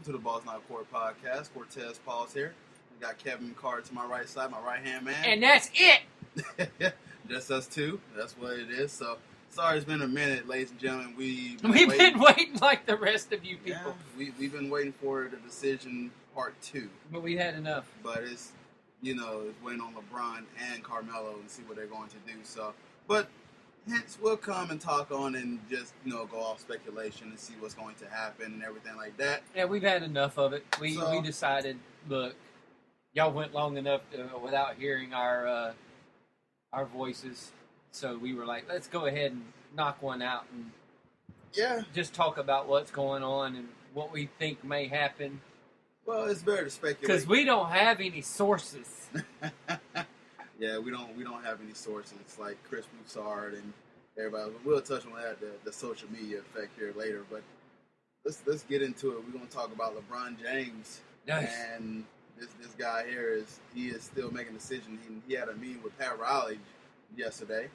welcome to the Boss Not Court podcast. Cortez Paul's here. We got Kevin Carr to my right side, my right-hand man. And that's it! Just us two. That's what it is. So, sorry it's been a minute, ladies and gentlemen. We've been waiting like the rest of you people. Yeah, we've been waiting for the decision part 2. But we had enough. But it's, it's waiting on LeBron and Carmelo and see what they're going to do. So, but hence we'll come and talk on and just, go off speculation and see what's going to happen and everything like that. Yeah, we've had enough of it. We decided, look, y'all went long enough without hearing our voices. So we were like, let's go ahead and knock one out and just talk about what's going on and what we think may happen. Well, it's better to speculate because we don't have any sources. Yeah, we don't have any sources like Chris Broussard and everybody. We'll touch on that, the social media effect here later. But let's get into it. We're going to talk about LeBron James. Nice. And this guy here is still making a decision. He had a meeting with Pat Riley yesterday,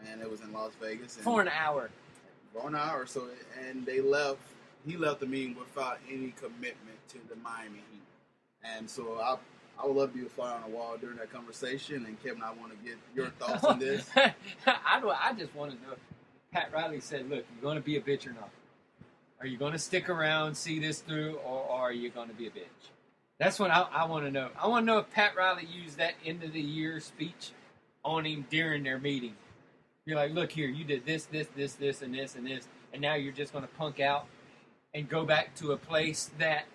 and it was in Las Vegas. And for an hour. For an hour. So, and they left. He left the meeting without any commitment to the Miami Heat. And so I would love to be a fly on the wall during that conversation. And Kevin, I want to get your thoughts on this. I just want to know. Pat Riley said, "Look, you're going to be a bitch or not? Are you going to stick around, see this through, or are you going to be a bitch?" That's what I want to know. I want to know if Pat Riley used that end of the year speech on him during their meeting. You're like, "Look here, you did this, and this, and now you're just going to punk out and go back to a place that,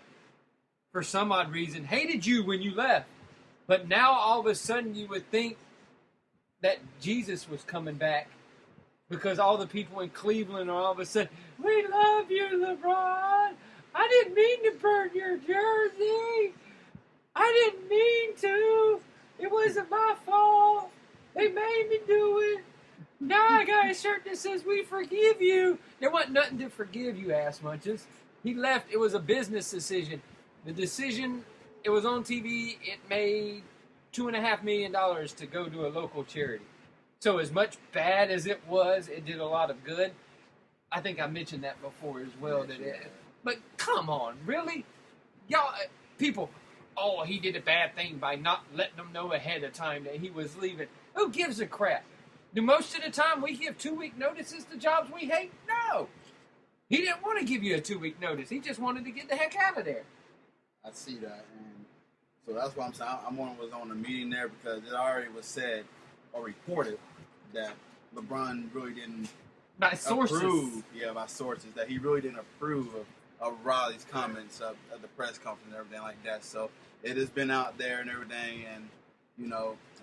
for some odd reason, hated you when you left. But now all of a sudden you would think that Jesus was coming back because all the people in Cleveland are all of a sudden, we love you, LeBron. I didn't mean to burn your jersey. I didn't mean to. It wasn't my fault. They made me do it. Now I got a shirt that says we forgive you. There wasn't nothing to forgive, you ass munches. He left. It was a business decision. The decision, it was on TV. It made $2.5 million to go to a local charity. So as much bad as it was, it did a lot of good. I think I mentioned that before as well. But come on, really? Y'all, people, he did a bad thing by not letting them know ahead of time that he was leaving. Who gives a crap? Do most of the time we give 2-week notices to jobs we hate? No. He didn't want to give you a 2-week notice. He just wanted to get the heck out of there. I see that, and so that's why I'm saying I'm was on the meeting there because it already was said or reported that LeBron really didn't by sources, by sources that he really didn't approve of Riley's comments at the press conference and everything like that. So it has been out there and everything, and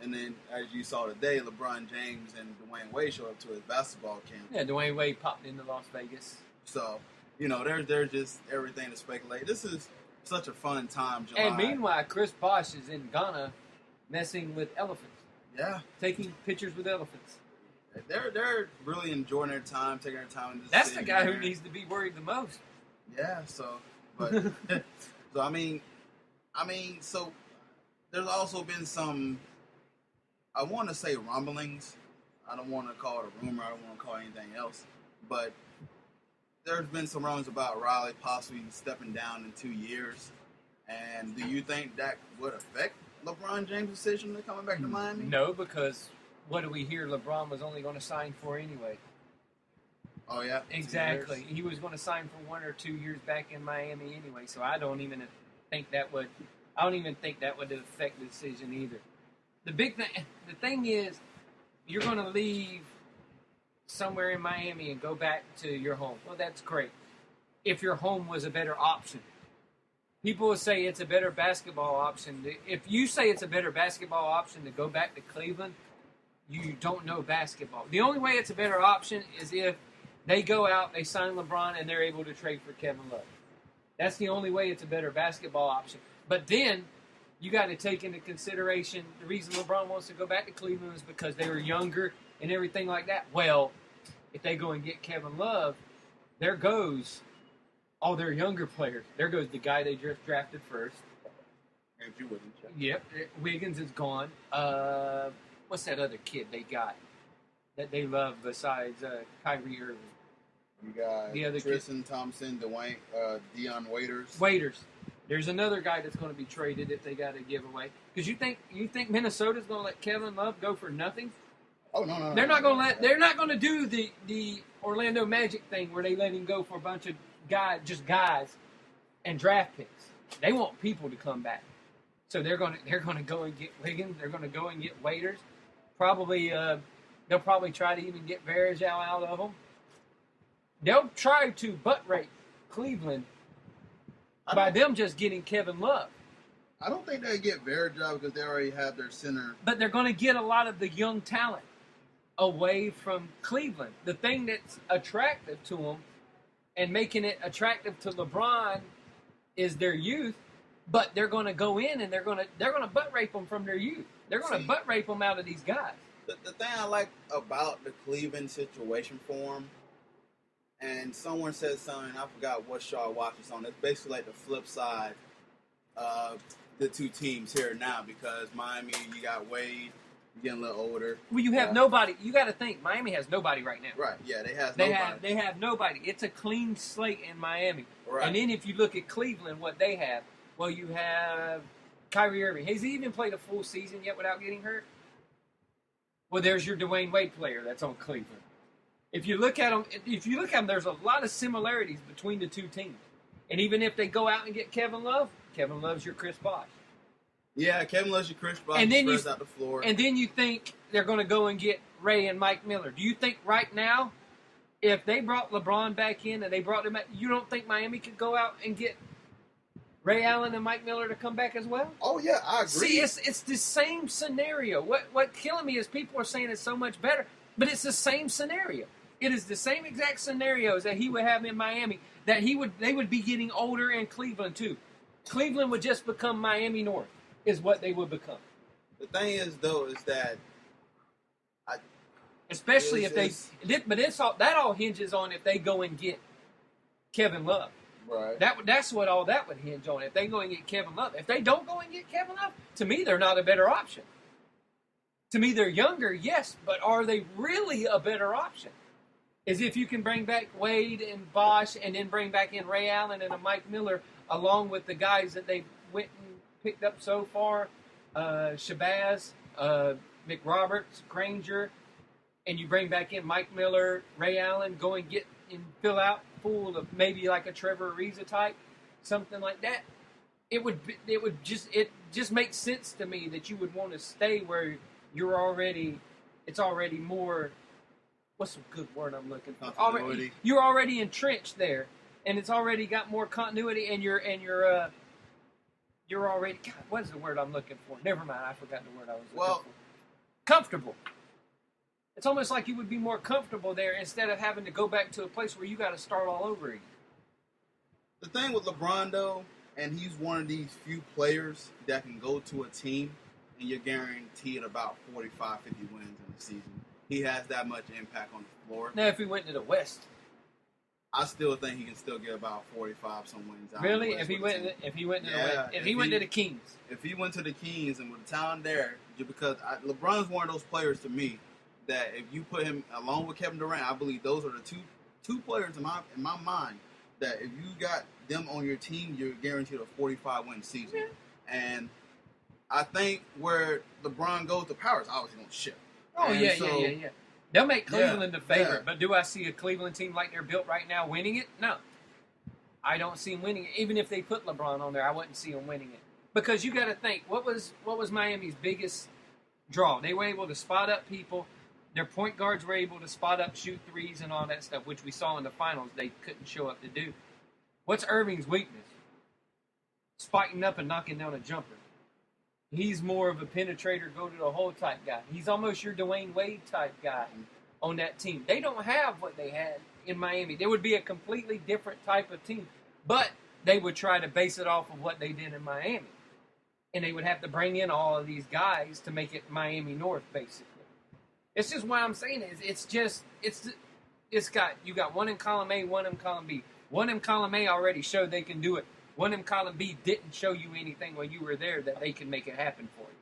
and then as you saw today, LeBron James and Dwayne Wade showed up to his basketball camp. Yeah, Dwayne Wade popped into Las Vegas. So there's just everything to speculate. This is such a fun time, July. And meanwhile, Chris Bosh is in Ghana messing with elephants. Yeah. Taking pictures with elephants. They're really enjoying their time, taking their time. That's the guy who needs to be worried the most. Yeah, so, but, so there's also been some, I want to say rumblings. I don't want to call it a rumor. I don't want to call it anything else. But there's been some rumors about Riley possibly stepping down in 2 years. And do you think that would affect LeBron James' decision to coming back to Miami? No, because what do we hear? LeBron was only going to sign for anyway. Oh, yeah? Exactly. He was going to sign for 1 or 2 years back in Miami anyway. So I don't even think that would affect the decision either. The thing is, you're going to leave somewhere in Miami and go back to your home. Well, that's great. If your home was a better option. People will say it's a better basketball option. If you say it's a better basketball option to go back to Cleveland, you don't know basketball. The only way it's a better option is if they go out, they sign LeBron, and they're able to trade for Kevin Love. That's the only way it's a better basketball option. But then you got to take into consideration the reason LeBron wants to go back to Cleveland is because they were younger and everything like that. Well, if they go and get Kevin Love, there goes all their younger players. There goes the guy they just drafted first. Andrew Wiggins. Yep, Wiggins is gone. What's that other kid they got that they love besides Kyrie Irving? You got the other Tristan Thompson, Dion Waiters. There's another guy that's going to be traded if they got a giveaway. Because you think Minnesota's going to let Kevin Love go for nothing? Oh no. They're not going to let. They're not going to do the Orlando Magic thing where they let him go for a bunch of guys, and draft picks. They want people to come back. So they're going to go and get Wiggins. They're going to go and get Waiters. Probably they'll probably try to even get Varejao out of them. They'll try to butt rape Cleveland by them just getting Kevin Love. I don't think they get Varejao because they already have their center. But they're going to get a lot of the young talent away from Cleveland. The thing that's attractive to them and making it attractive to LeBron is their youth. But they're going to go in and they're going to butt rape them from their youth. They're going to butt rape them out of these guys. The thing I like about the Cleveland situation for them, and someone said something, I forgot what show I watched this on. It's basically like the flip side of the two teams here now because Miami, you got Wade, getting a little older. Well, you have nobody. You got to think Miami has nobody right now. Right? Yeah, they have nobody. They have nobody. It's a clean slate in Miami. Right. And then if you look at Cleveland, what they have, well, you have Kyrie Irving. Has he even played a full season yet without getting hurt? Well, there's your Dwayne Wade player that's on Cleveland. If you look at them, there's a lot of similarities between the two teams. And even if they go out and get Kevin Love's your Chris Bosh. Yeah, Kevin Love's your Chris Bosh. And then spreads out the floor. And then you think they're going to go and get Ray and Mike Miller. Do you think right now, if they brought LeBron back in and they brought him back, you don't think Miami could go out and get Ray Allen and Mike Miller to come back as well? Oh yeah, I agree. See, it's the same scenario. What killing me is people are saying it's so much better, but it's the same scenario. It is the same exact scenarios that he would have in Miami. They would be getting older in Cleveland too. Cleveland would just become Miami North, is what they would become. The thing is, though, is that especially if that all hinges on if they go and get Kevin Love. Right. That's what all that would hinge on. If they go and get Kevin Love. If they don't go and get Kevin Love, to me, they're not a better option. To me, they're younger, yes, but are they really a better option? Is if you can bring back Wade and Bosh and then bring back in Ray Allen and a Mike Miller along with the guys that they went and picked up so far, Shabazz, McRoberts, Granger, and you bring back in Mike Miller, Ray Allen, go and get and fill out full of maybe like a Trevor Ariza type, something like that. It just makes sense to me that you would want to stay where it's already more. What's a good word I'm looking for? You're already entrenched there, and it's already got more continuity, and you're already. God, what is the word I'm looking for? Never mind, I forgot the word I was looking for. Comfortable. It's almost like you would be more comfortable there instead of having to go back to a place where you got to start all over again. The thing with LeBron, though, and he's one of these few players that can go to a team and you're guaranteed about 45, 50 wins in the season. He has that much impact on the floor. Now, if he went to the West, I still think he can still get about 45 some wins out. Really? If he went to the Kings. If he went to the Kings and with the talent there, because LeBron's one of those players to me that if you put him along with Kevin Durant, I believe those are the two players in my mind that if you got them on your team, you're guaranteed a 45 win season. Yeah. And I think where LeBron goes, the power's obviously going to shift. Oh, yeah. They'll make Cleveland the favorite, but do I see a Cleveland team like they're built right now winning it? No. I don't see them winning it. Even if they put LeBron on there, I wouldn't see them winning it. Because you got to think, what was Miami's biggest draw? They were able to spot up people. Their point guards were able to spot up, shoot threes, and all that stuff, which we saw in the finals they couldn't show up to do. What's Irving's weakness? Spiking up and knocking down a jumper. He's more of a penetrator, go to the hole type guy. He's almost your Dwayne Wade type guy on that team. They don't have what they had in Miami. They would be a completely different type of team, but they would try to base it off of what they did in Miami. And they would have to bring in all of these guys to make it Miami North, basically. It's just what I'm saying is you got one in column A, one in column B. One in column A already showed they can do it. One in column B didn't show you anything while you were there that they can make it happen for you.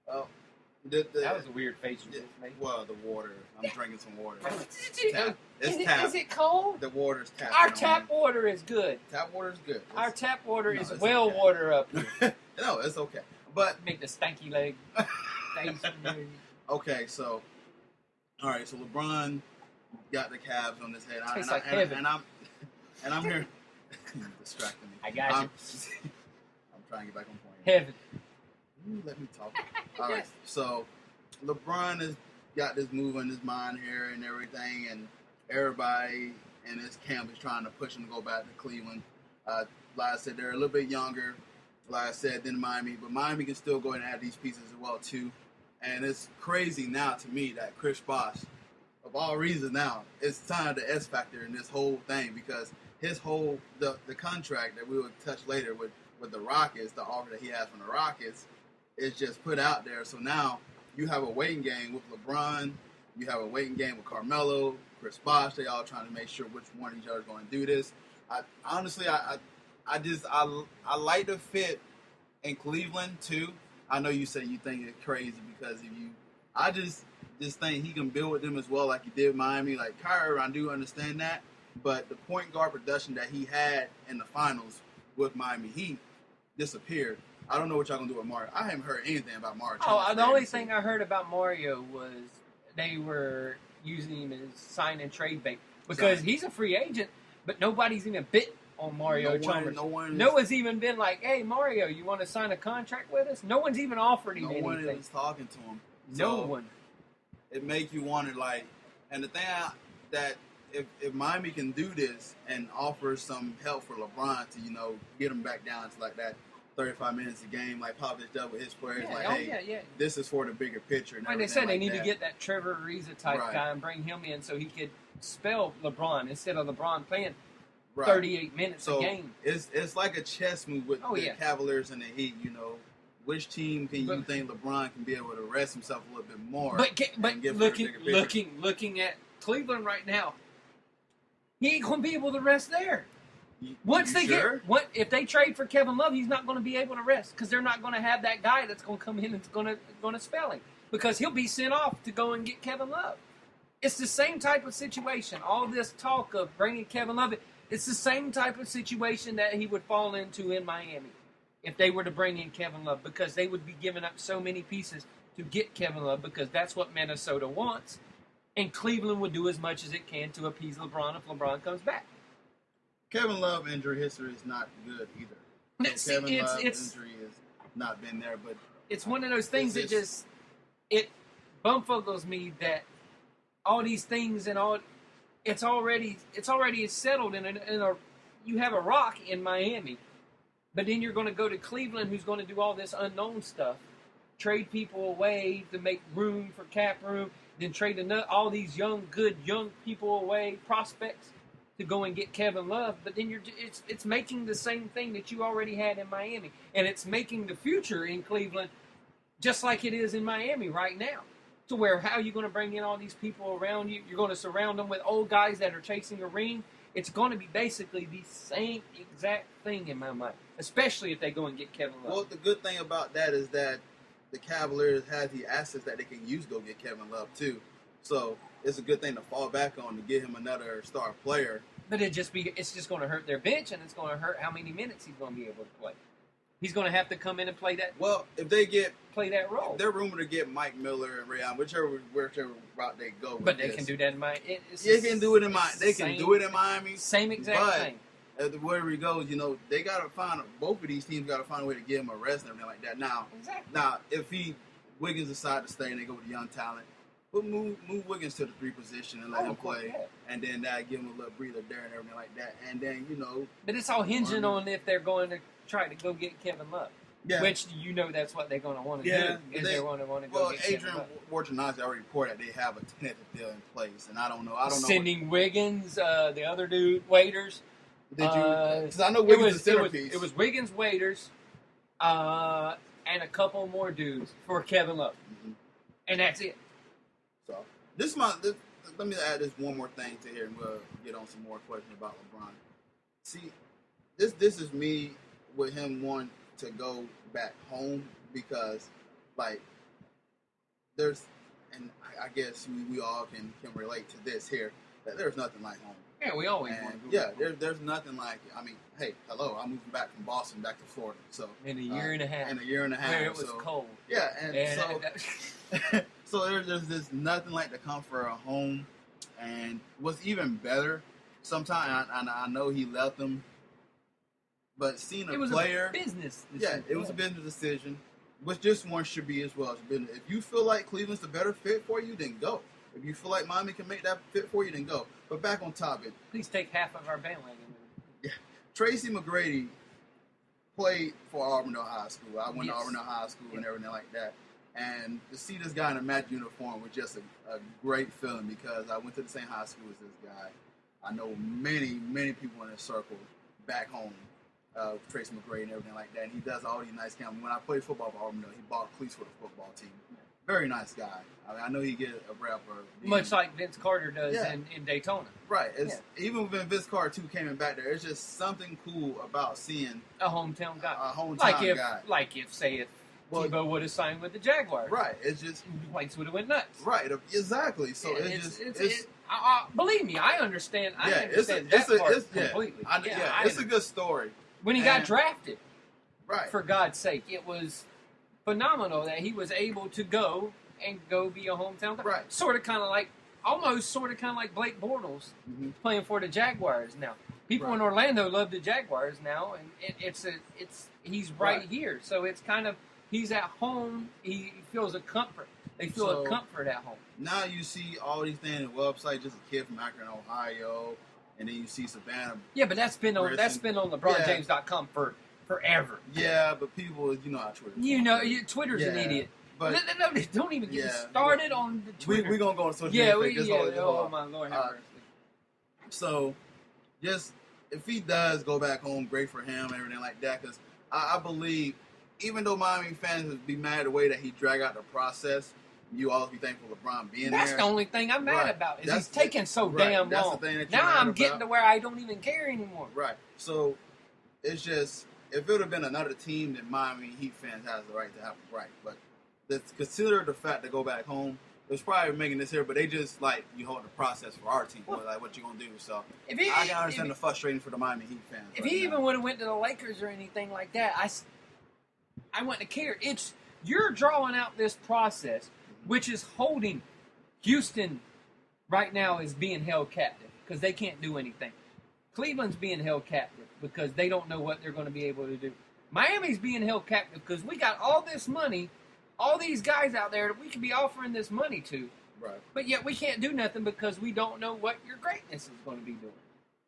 Well, That was a weird face you just made. Well, the water. I'm drinking some water. Tap. It's tap. Is it cold? The water's tap. Our tap water is good. Tap water is good. Our tap water is well okay. Water up here. No, it's okay. But make the stanky leg face. Okay, so all right, so LeBron got the Cavs on his head. Tastes like heaven. And I'm here distracting me. I got you. I'm trying to get back on point. Heaven. Let me talk. All right, so LeBron has got this move in his mind here and everything, and everybody in his camp is trying to push him to go back to Cleveland. Like I said, they're a little bit younger, like I said, than Miami, but Miami can still go and add these pieces as well, too. And it's crazy now to me that Chris Bosh, of all reasons now, is kind of the S factor in this whole thing, because his whole, the contract that we will touch later with the Rockets, the offer that he has from the Rockets, is just put out there. So now you have a waiting game with LeBron, you have a waiting game with Carmelo, Chris Bosh. They all trying to make sure which one of each other is going to do this. I like the fit in Cleveland too. I know you say you think it's crazy because I just think he can build with them as well, like he did Miami. Like Kyrie, I do understand that, but the point guard production that he had in the finals with Miami Heat disappeared. I don't know what y'all gonna do with Mario. I haven't heard anything about Mario. The only thing I heard about Mario was they were using him as sign and trade bait because he's a free agent, but nobody's even bit on Mario Chalmers. No one's even been like, "Hey, Mario, you want to sign a contract with us?" No one's even offered him anything. No one is talking to him. No one. It makes you wonder, like, and the thing that if Miami can do this and offer some help for LeBron to get him back down to like that 35 minutes a game, like Popovich does with his players, this is for the bigger picture. And they said they need to get that Trevor Ariza type guy and bring him in so he could spell LeBron instead of LeBron playing 38 minutes a game. It's like a chess move with the Cavaliers and the Heat. Which team can you think LeBron can be able to rest himself a little bit more? But looking at Cleveland right now, he ain't going to be able to rest there. If they trade for Kevin Love, he's not going to be able to rest because they're not going to have that guy that's going to come in and going to spell him because he'll be sent off to go and get Kevin Love. It's the same type of situation. All this talk of bringing Kevin Love, it's the same type of situation that he would fall into in Miami if they were to bring in Kevin Love because they would be giving up so many pieces to get Kevin Love because that's what Minnesota wants, and Cleveland would do as much as it can to appease LeBron if LeBron comes back. Kevin Love injury history is not good either. Kevin Love injury has not been there, but it's one of those things that it bumfuggles me that all these things and all it's already settled you have a rock in Miami, but then you're going to go to Cleveland, who's going to do all this unknown stuff, trade people away to make room for cap room, then trade all these young people away, prospects, to go and get Kevin Love, but then it's making the same thing that you already had in Miami, and it's making the future in Cleveland just like it is in Miami right now. To where how are you going to bring in all these people around you? You're going to surround them with old guys that are chasing a ring. It's going to be basically the same exact thing in my mind, especially if they go and get Kevin Love. Well, the good thing about that is that the Cavaliers have the assets that they can use to go get Kevin Love too. So it's a good thing to fall back on to get him another star player. But it's just going to hurt their bench, and it's going to hurt how many minutes he's going to be able to play. He's going to have to come in and play that. Well, if they play that role, they're rumored to get Mike Miller and Ray Allen, whichever route they go. But they can do that in Miami. They can do it in Miami. They can do it in Miami. Same exact thing. Wherever he goes, they got to find both of these teams got to find a way to give him a rest and everything like that. Now, if Wiggins decide to stay and they go with young talent, but move Wiggins to the 3 position and let him play, and then give him a little breather there and everything like that, and then But it's all hinging on if they're going to try to go get Kevin Love. Yeah. Which that's what they're going to want to do. Is they're going to want to go get Kevin Love. Wojnarowski already reported that they have a tentative deal in place, and I don't know. Sending Wiggins, the other dude, Waiters. Did you? Because I know Wiggins is centerpiece. It was Wiggins, Waiters, and a couple more dudes for Kevin Love, and that's it. So let me add this one more thing to here, and we'll get on some more questions about LeBron. See, this is me with him wanting to go back home because, like, there's, and I guess we all can relate to this here, that there's nothing like home. Yeah, we always want And to go. yeah, there's nothing like it. I mean, hey, hello, I'm moving back from Boston back to Florida, so In a year and a half. In a year and a half, Where it was so, cold. Yeah, and so so there's just nothing like the comfort of home. And what's even better, sometimes I know he left them, but seeing a it was player, a business yeah, it was a business decision, which this one should be as well. If you feel like Cleveland's the better fit for you, then go. If you feel like Miami can make that fit for you, then go. But back on topic. Please take half of our bandwagon. Yeah, Tracy McGrady played for Auburndale High School. I went to Auburndale High School and everything like that. And to see this guy in a Magic uniform was just a great feeling because I went to the same high school as this guy. I know many, many people in his circle back home, Tracy McGrady and everything like that. And he does all these nice camps. When I played football for Auburndale, he bought cleats for the football team. Very nice guy. I mean, I know he get a rap for Much like Vince Carter does in Daytona. Right. Even when Vince Carter 2 came back there, it's just something cool about seeing a hometown guy. A hometown guy. Like if Tebow would have signed with the Jaguars. Right. It's just the place would have went nuts. Right. Exactly. So believe me, I understand. I understand completely. It's a good story. When he got drafted, right? For God's sake, it was phenomenal that he was able to go be a hometown guy. Right. Sort of kind of like Blake Bortles playing for the Jaguars now. People in Orlando love the Jaguars now, and he's right here. So it's kind of he's at home. He feels a comfort. They feel a comfort at home. Now you see all these things on the website. Just a kid from Akron, Ohio, and then you see Savannah. Yeah, but that's been on LeBronJames.com for forever. Yeah, but people, how Twitter. Twitter's an idiot. But don't even get started on the Twitter. We're gonna go on social media. Oh my Lord, have mercy. So, just if he does go back home, great for him and everything like that. Because I believe, even though Miami fans would be mad the way that he dragged out the process, you always be thankful LeBron being there. That's the only thing I'm mad about. Is he's taking so damn long. Now I'm getting to where I don't even care anymore. Right. So it's just if it would have been another team, then Miami Heat fans has the right to have it right. But consider the fact to go back home. It's probably making this here, but they just you hold the process for our team. Like what you gonna do? So I can understand the frustration for the Miami Heat fans. If he even would have went to the Lakers or anything like that, I wouldn't have cared. You're drawing out this process, which is holding Houston right now is being held captive because they can't do anything. Cleveland's being held captive because they don't know what they're going to be able to do. Miami's being held captive because we got all this money, all these guys out there that we could be offering this money to. Right. But yet we can't do nothing because we don't know what your greatness is going to be doing.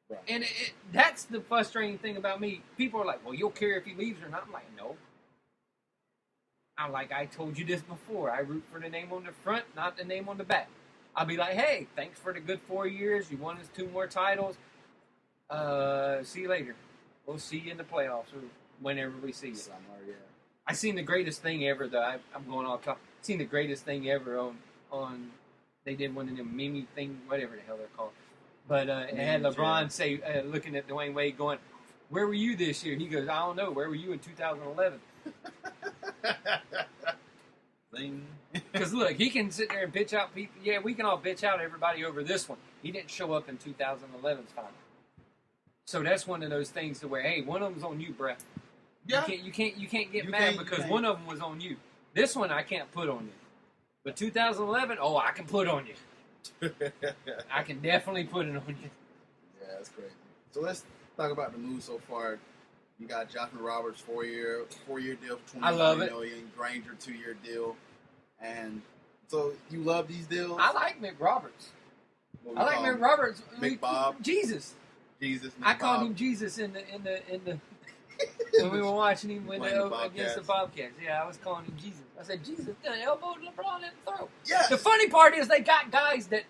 Right. And that's the frustrating thing about me. People are like, well, you'll care if he leaves or not. I'm like, no. I told you this before. I root for the name on the front, not the name on the back. I'll be like, hey, thanks for the good 4 years. You won us 2 more titles. See you later. We'll see you in the playoffs or whenever we see you. Somewhere, yeah. I seen the greatest thing ever, though. I'm going off top. I seen the greatest thing ever on they did one of them meme thing, whatever the hell they're called. But it had LeBron say, looking at Dwayne Wade going, where were you this year? He goes, I don't know. Where were you in 2011? Because look, he can sit there and bitch out people. Yeah, we can all bitch out everybody over this one. He didn't show up in 2011's final. So that's one of those things to where, hey, one of them's on you, bruh. Yeah. You can't get mad because one of them was on you. This one I can't put on you. But 2011, I can put on you. I can definitely put it on you. Yeah, that's crazy. So let's talk about the moves so far. You got Joshua Roberts, 4-year deal for $29 million. Granger, 2-year deal. And so you love these deals? I like Mick Roberts. I like Mick Roberts. Mick Bob. Jesus. I called him Jesus in the when we were watching him against the Bobcats. Yeah, I was calling him Jesus. I said, Jesus done elbowed LeBron in the throat. Yes. The funny part is they got guys that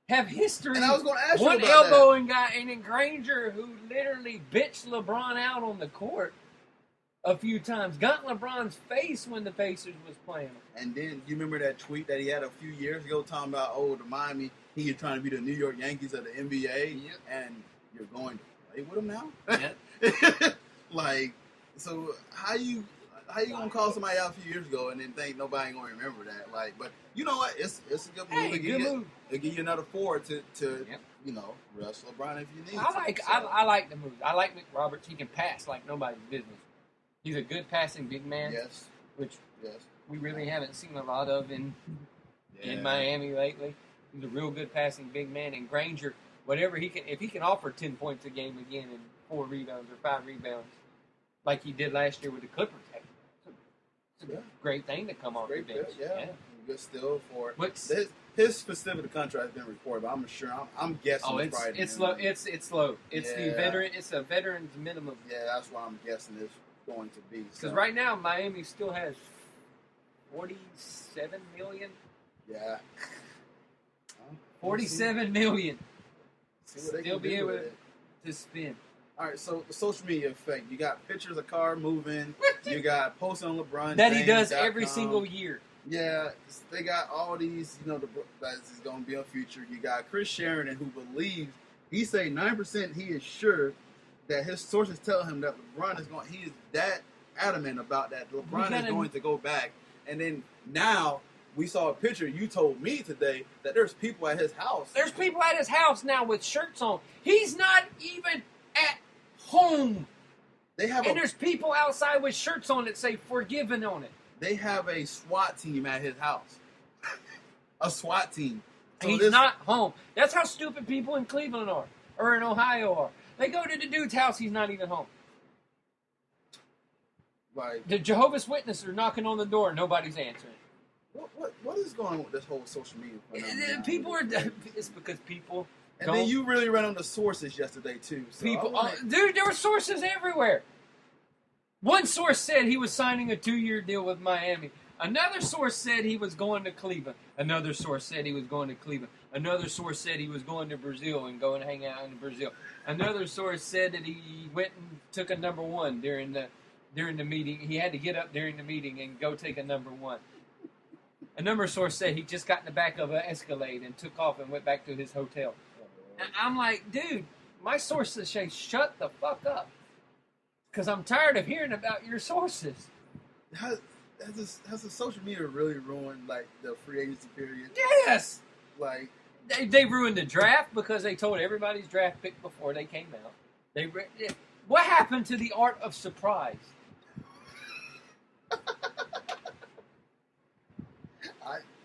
have history. And I was going to ask you about one elbowing guy, and then Granger, who literally bitched LeBron out on the court a few times, got LeBron's face when the Pacers was playing him. And then you remember that tweet that he had a few years ago talking about, the Miami, he is trying to be the New York Yankees of the NBA, and you're going to play with him now? Yeah. So how you, how you gonna call somebody out a few years ago and then think nobody ain't gonna remember that? Like, but you know what? It's a good move. Hey, good move. It'll give you another forward to you know, rush LeBron if you need. I like the moves. I like McRoberts. He can pass like nobody's business. He's a good passing big man. Yes. Which yes. we really haven't seen a lot of in Miami lately. He's a real good passing big man. And Granger, whatever he can, if he can offer 10 points a game again and 4 rebounds or 5 rebounds, like he did last year with the Clippers, it's a great thing to come off the bench. Yeah. Good still for What's his specific contract has been reported, but I'm sure I'm guessing. Oh, it's low. It's low. It's the veteran. It's a veteran's minimum. Yeah, that's what I'm guessing it's going to be. Because right now Miami still has 47 million. Yeah. 47 million. Still be able to spend. All right, so the social media effect. You got pictures of car moving. You got posts on LeBron that he does every single year. Yeah, they got all these, you know, that is going to be a future. You got Chris Sheridan, who believes, he say 9% he is sure that his sources tell him that LeBron is going, he is that adamant about that. LeBron is going to go back. And then now we saw a picture, you told me today, that there's people at his house. There's people at his house now with shirts on. He's not even at home. And there's people outside with shirts on that say forgiven on it. They have a SWAT team at his house. A SWAT team. So he's not home. That's how stupid people in Cleveland are. Or in Ohio are. They go to the dude's house, he's not even home. Like, the Jehovah's Witnesses are knocking on the door, nobody's answering. What is going on with this whole social media phenomenon? People are... It's because people... And then you really ran on the sources yesterday, too. So dude, there were sources everywhere. One source said he was signing a 2-year deal with Miami. Another source said he was going to Cleveland. Another source said he was going to Cleveland. Another source said he was going to Brazil and going to hang out in Brazil. Another source said that he went and took a number 1 during the meeting. He had to get up during the meeting and go take a number 1. Another source said he just got in the back of an Escalade and took off and went back to his hotel. And I'm like, dude, my sources say shut the fuck up. Because I'm tired of hearing about your sources. Has the social media really ruined, like, the free agency period? Yes! Like... They ruined the draft because they told everybody's draft pick before they came out. What happened to the art of surprise?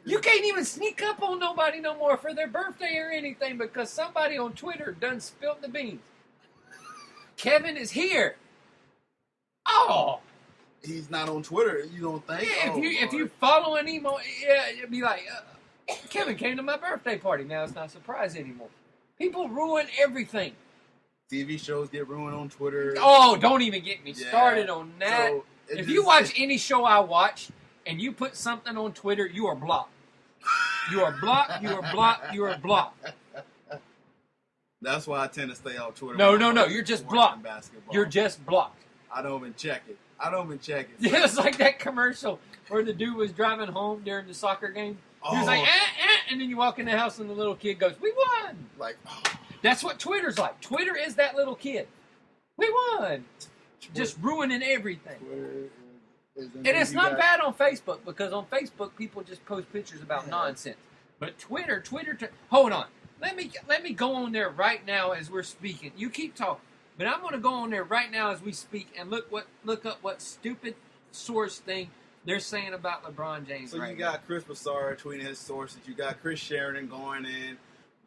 You can't even sneak up on nobody no more for their birthday or anything because somebody on Twitter done spilled the beans. Kevin is here. Oh, he's not on Twitter. You don't think? Yeah, if you follow an emo, yeah, it'd be like Kevin came to my birthday party. Now it's not a surprise anymore. People ruin everything. TV shows get ruined on Twitter. Oh, don't even get me started on that. So if you watch any show I watch and you put something on Twitter, you are blocked. You are blocked. You are blocked. You are blocked. That's why I tend to stay off Twitter. No. You're just blocked. Basketball. You're just blocked. I don't even check it. Yeah, it's like that commercial where the dude was driving home during the soccer game. He was like, and then you walk in the house and the little kid goes, "We won!" Like, that's what Twitter's like. Twitter is that little kid. We won. Just ruining everything. And it's not bad on Facebook because on Facebook people just post pictures about nonsense. But Twitter, hold on. Let me go on there right now as we're speaking. You keep talking, but I'm going to go on there right now as we speak and look up what stupid source thing they're saying about LeBron James. So you got Chris Broussard tweeting his sources. You got Chris Sheridan going in.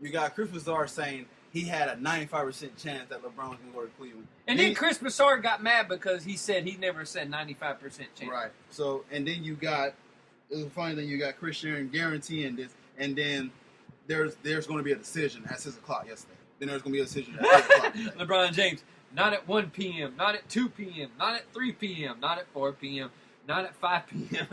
You got Chris Broussard saying he had a 95% chance that LeBron was going to go to Cleveland. And then Chris Broussard got mad because he said he never said 95% chance. Right. So, and then you got, it was a funny thing, you got Chris Sheridan guaranteeing this, and then there's going to be a decision at 6 o'clock yesterday. Then there's going to be a decision at 8 o'clock today. LeBron James, not at 1 p.m., not at 2 p.m., not at 3 p.m., not at 4 p.m., not at 5 p.m.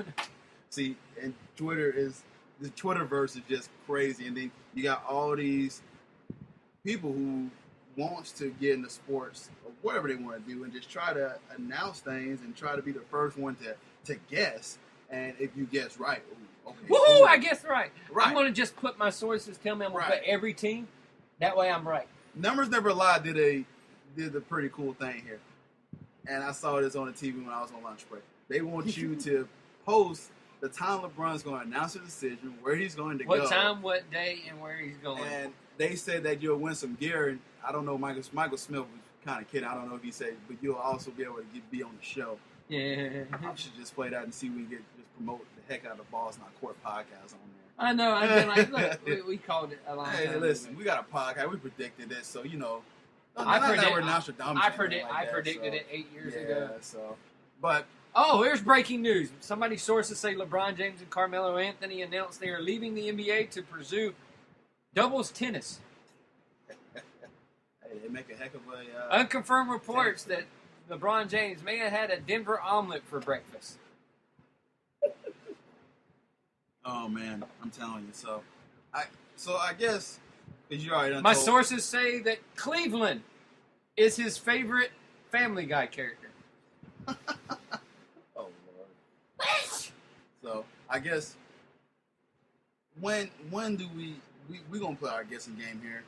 See, and the Twitterverse is just crazy. And then you got all these people who wants to get into sports or whatever they want to do and just try to announce things and try to be the first one to guess. And if you guess right, okay. Woohoo! I guess right. I'm going to just put my sources, tell me I'm going to put every team. That way I'm right. Numbers Never Lie did a pretty cool thing here. And I saw this on the TV when I was on lunch break. They want you to post the time LeBron's going to announce a decision, where he's going to go. What time, what day, and where he's going. And they said that you'll win some gear. And I don't know, Michael Smith was kind of kidding. I don't know if he said, but you'll also be able to be on the show. Yeah. I should just play that and see if we can just promote the heck out of the Boss Not Court podcast on there. I know. I've been like, look, we called it a long time. Hey, listen, we got a podcast. We predicted this, so you know. I predicted predicted it 8 years ago. So, but here's breaking news. Somebody sources say LeBron James and Carmelo Anthony announced they are leaving the NBA to pursue doubles tennis. Hey, they make a heck of a unconfirmed reports that LeBron James may have had a Denver omelet for breakfast. Oh man, I'm telling you. So I guess because you already done My told, sources say that Cleveland is his favorite Family Guy character. Oh Lord. So I guess when do we gonna play our guessing game here?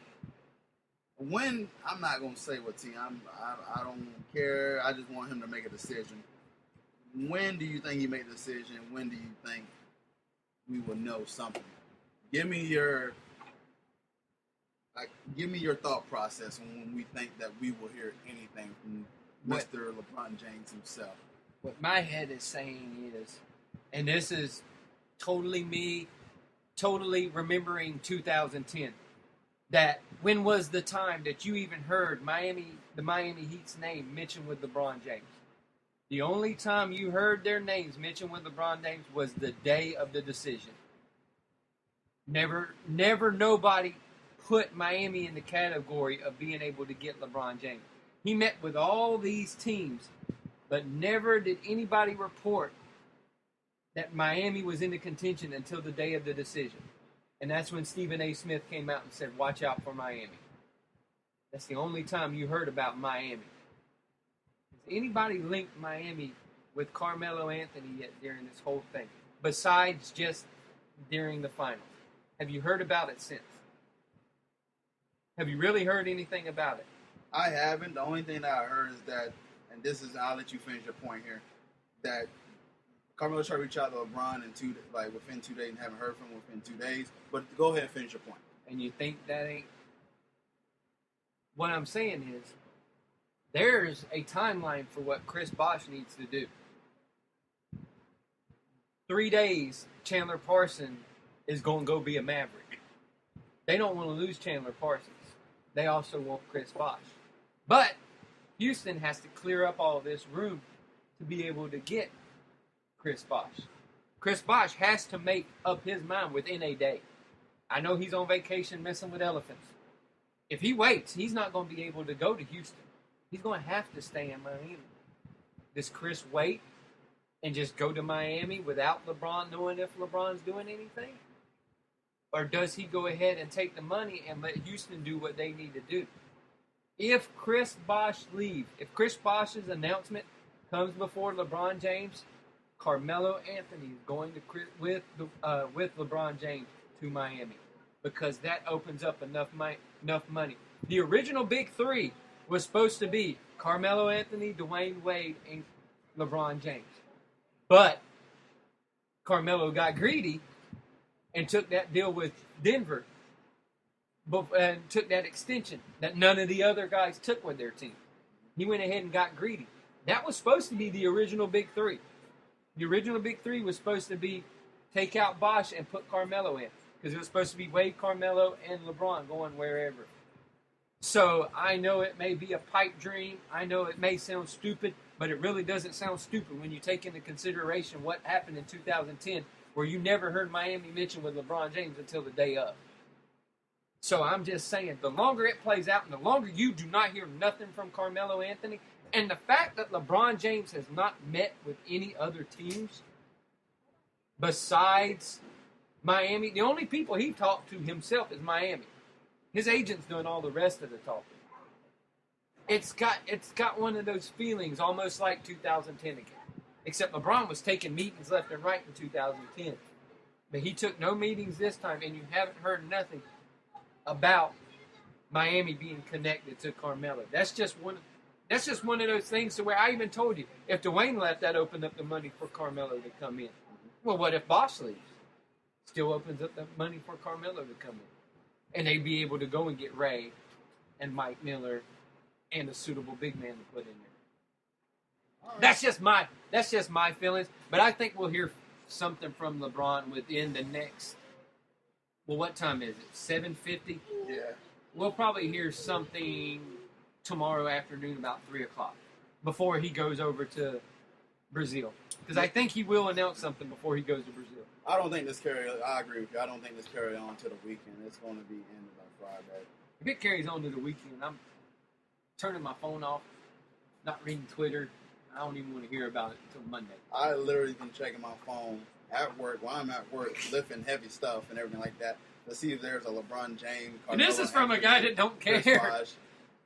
When I'm not gonna say what team I don't care. I just want him to make a decision. When do you think he made the decision? When do you think we will know something? Give me your thought process when we think that we will hear anything from Mr. LeBron James himself. What my head is saying is, and this is totally me, totally remembering 2010, that when was the time that you even heard the Miami Heat's name mentioned with LeBron James? The only time you heard their names mentioned with LeBron James was the day of the decision. Never nobody put Miami in the category of being able to get LeBron James. He met with all these teams, but never did anybody report that Miami was in the contention until the day of the decision. And that's when Stephen A. Smith came out and said, watch out for Miami. That's the only time you heard about Miami. Has anybody linked Miami with Carmelo Anthony yet during this whole thing? Besides just during the finals. Have you heard about it since? Have you really heard anything about it? I haven't. The only thing that I heard is that, and this is, I'll let you finish your point here, that Carmelo tried to reach out to LeBron within 2 days and haven't heard from him within 2 days. But go ahead and finish your point. And you think that ain't... What I'm saying is, there's a timeline for what Chris Bosh needs to do. 3 days, Chandler Parsons is going to go be a Maverick. They don't want to lose Chandler Parsons. They also want Chris Bosh. But Houston has to clear up all this room to be able to get Chris Bosh. Chris Bosh has to make up his mind within a day. I know he's on vacation messing with elephants. If he waits, he's not going to be able to go to Houston. He's going to have to stay in Miami. Does Chris wait and just go to Miami without LeBron knowing if LeBron's doing anything? Or does he go ahead and take the money and let Houston do what they need to do? If Chris Bosh leaves, if Chris Bosh's announcement comes before LeBron James, Carmelo Anthony is going to with LeBron James to Miami, because that opens up enough money. The original big three was supposed to be Carmelo Anthony, Dwayne Wade, and LeBron James. But Carmelo got greedy and took that deal with Denver and took that extension that none of the other guys took with their team. He went ahead and got greedy. That was supposed to be the original big three. The original big three was supposed to be take out Bosh and put Carmelo in, because it was supposed to be Wade, Carmelo, and LeBron going wherever. So I know it may be a pipe dream. I know it may sound stupid, but it really doesn't sound stupid when you take into consideration what happened in 2010, where you never heard Miami mentioned with LeBron James until the day of. So I'm just saying, the longer it plays out and the longer you do not hear nothing from Carmelo Anthony, and the fact that LeBron James has not met with any other teams besides Miami, the only people he talked to himself is Miami. His agent's doing all the rest of the talking. It's got one of those feelings almost like 2010 again. Except LeBron was taking meetings left and right in 2010. But he took no meetings this time, and you haven't heard nothing about Miami being connected to Carmelo. That's just That's just one of those things to where I even told you, if Dwayne left, that opened up the money for Carmelo to come in. Well, what if Bosh leaves? Still opens up the money for Carmelo to come in. And they'd be able to go and get Ray and Mike Miller and a suitable big man to put in there. Right. That's just my feelings. But I think we'll hear something from LeBron within the next. Well, what time is it? 7:50. Yeah. We'll probably hear something tomorrow afternoon about 3:00 before he goes over to Brazil. Because I think he will announce something before he goes to Brazil. I don't think this carry. I agree with you. I don't think this carry on to the weekend. It's going to be ended on Friday. If it carries on to the weekend, I'm turning my phone off, not reading Twitter. I don't even want to hear about it until Monday. I literally been checking my phone at work while I'm at work, lifting heavy stuff and everything like that to see if there's a LeBron James. And this is from a guy that don't care.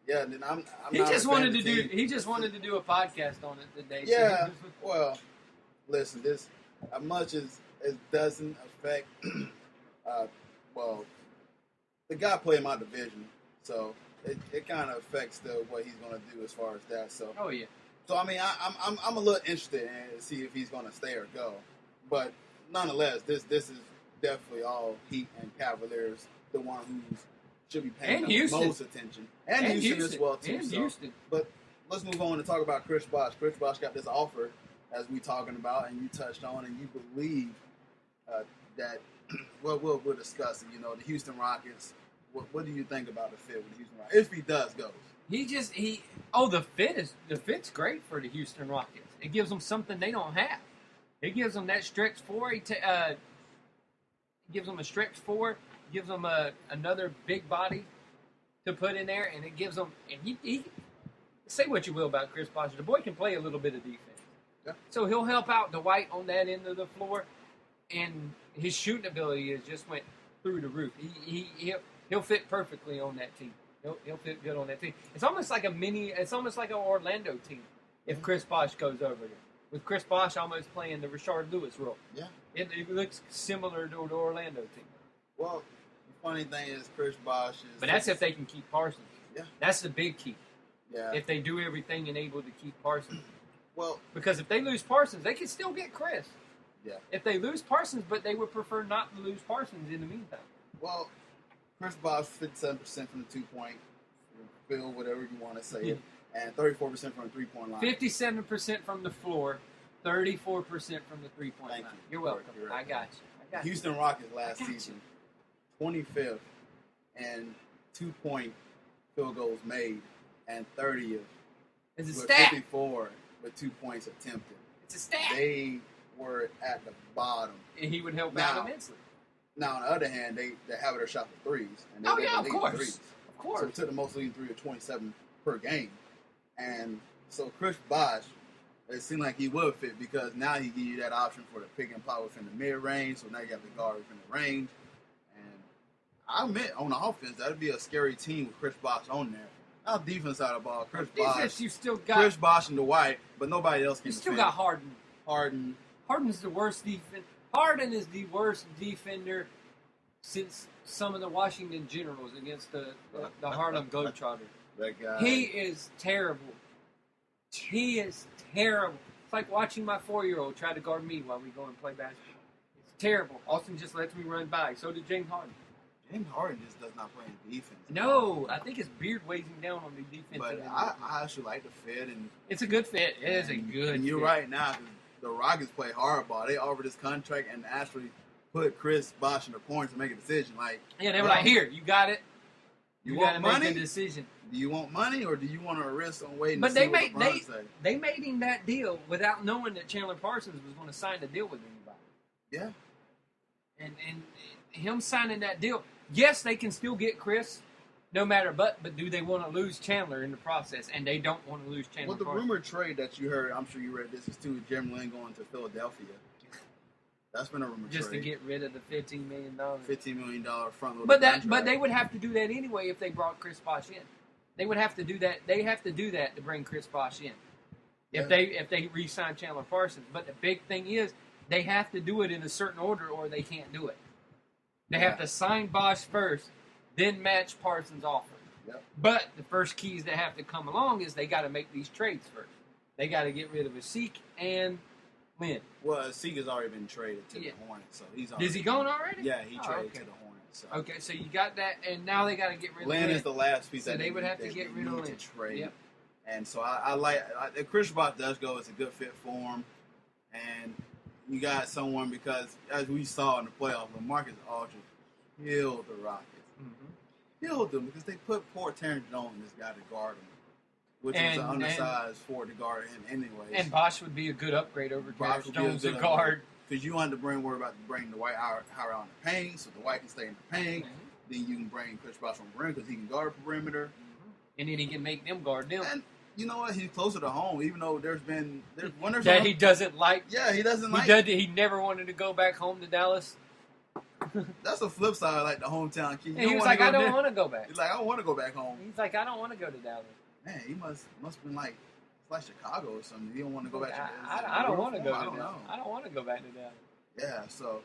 Yeah, and I'm he just wanted to do. He just wanted to do a podcast on it today. Yeah. So well, listen, this as much as it doesn't affect. Well, the guy played my division, so it kind of affects what he's going to do as far as that. So. Oh yeah. So I mean, I'm a little interested in to see if he's going to stay or go, but nonetheless, this is definitely all Heat and Cavaliers, the one who should be paying the most attention, and Houston as well too. Houston. But let's move on to talk about Chris Bosh. Chris Bosh got this offer, as we talking about, and you touched on, and you believe that. Well, we'll discuss it. You know, the Houston Rockets. What do you think about the fit with the Houston Rockets if he does go? The fit's great for the Houston Rockets. It gives them something they don't have. It gives them that stretch four. Gives them a stretch four. Gives them another big body to put in there, and it gives them. And he say what you will about Chris Bosh, the boy can play a little bit of defense. Yeah. So he'll help out Dwight on that end of the floor, and his shooting ability just went through the roof. He'll fit perfectly on that team. He'll fit good on that team. It's almost like it's almost like an Orlando team if Chris Bosh goes over there. With Chris Bosh almost playing the Rashard Lewis role. Yeah. It looks similar to the Orlando team. Well, the funny thing is Chris Bosh is... But that's if they can keep Parsons. Yeah. That's the big key. Yeah. If they do everything and able to keep Parsons. Well... Because if they lose Parsons, they can still get Chris. Yeah. If they lose Parsons, but they would prefer not to lose Parsons in the meantime. Well, Chris Bosh 57% from the 2-point field, whatever you want to say it, and 34% from the 3-point line. 57% from the floor, 34% from the 3-point line. You're welcome. Right. I got you. Houston Rockets last season, 25th and 2-point field goals made, and 30th. It's a with stat. 54 with 2 points attempted. It's a stat. They were at the bottom. And he would help out immensely. Now, on the other hand, they have their shot for threes. And of course. Threes. Of course. So they took the most leading three of 27 per game. And so Chris Bosh, it seemed like he would fit because now he gives you that option for the pick and pop within the mid-range. So now you got the guard within the range. And I admit, on the offense, that would be a scary team with Chris Bosh on there. Now, defense side of the ball, Chris Bosh and Dwight, but nobody else can defend. You still got Harden. Harden's the worst defense. Harden is the worst defender since some of the Washington Generals against the Harlem Globetrotters. That guy. He is terrible. It's like watching my 4-year-old try to guard me while we go and play basketball. It's terrible. Austin just lets me run by. So did James Harden. James Harden just does not play in defense. No, I think his beard weighs him down on the defense. But I actually like the fit. And it's a good fit. It is a good fit. And you're right now. The Rockets play hardball. They offered this contract and actually put Chris Bosh in the corner to make a decision. They were like, "Here, you got it. You got to make the decision. Do you want money or do you want to risk on waiting?" But they made him that deal without knowing that Chandler Parsons was going to sign the deal with anybody. Yeah. And him signing that deal, yes, they can still get Chris. No matter but do they want to lose Chandler in the process? And they don't want to lose Chandler. Well, the rumored trade that you heard, I'm sure you read this, is too, Jeremy Lin going to Philadelphia. That's been a rumored trade. Just to get rid of the $15 million. $15 million front load. But they would have to do that anyway if they brought Chris Bosh in. They would have to do that. They have to do that to bring Chris Bosh in. If they re-sign Chandler Parsons. But the big thing is they have to do it in a certain order or they can't do it. They have to sign Bosh first, then match Parsons' offer. Yep. But the first keys that have to come along is they got to make these trades first. They got to get rid of Asik and Lynn. Well, Sega's already been traded to the Hornets, so he's already. Is he going already? Yeah, he traded okay. to the Hornets. So. Okay, so you got that, and now they got to get rid of Lynn. Is the last piece so that they would have to get rid of Lynn. To trade. Yep. And so I like if Chris Bosh does go, it's a good fit for him. And you got someone because as we saw in the playoffs, LaMarcus Aldridge killed the Rockets. Mm-hmm. Killed them because they put poor Terrence Jones, this guy, to guard him, which was an undersized forward to guard him anyways. And Bosh would be a good upgrade over Terrence Jones to guard. Because you want to worry about bringing Dwight Howard on the paint, so Dwight can stay in the paint. Mm-hmm. Then you can bring Chris Bosh on the rim because he can guard the perimeter. Mm-hmm. And then he can make them guard them. And you know what? He's closer to home, even though there's that he doesn't like. Yeah, he doesn't like. He never wanted to go back home to Dallas. That's the flip side, like the hometown kid. He was like, I don't want to go back. He's like, I don't want to go back home. He's like, I don't want to go to Dallas. Man, he must have been like Chicago or something. He don't want to go back. I don't want to go to Dallas. I don't want to go back to Dallas. Yeah, so.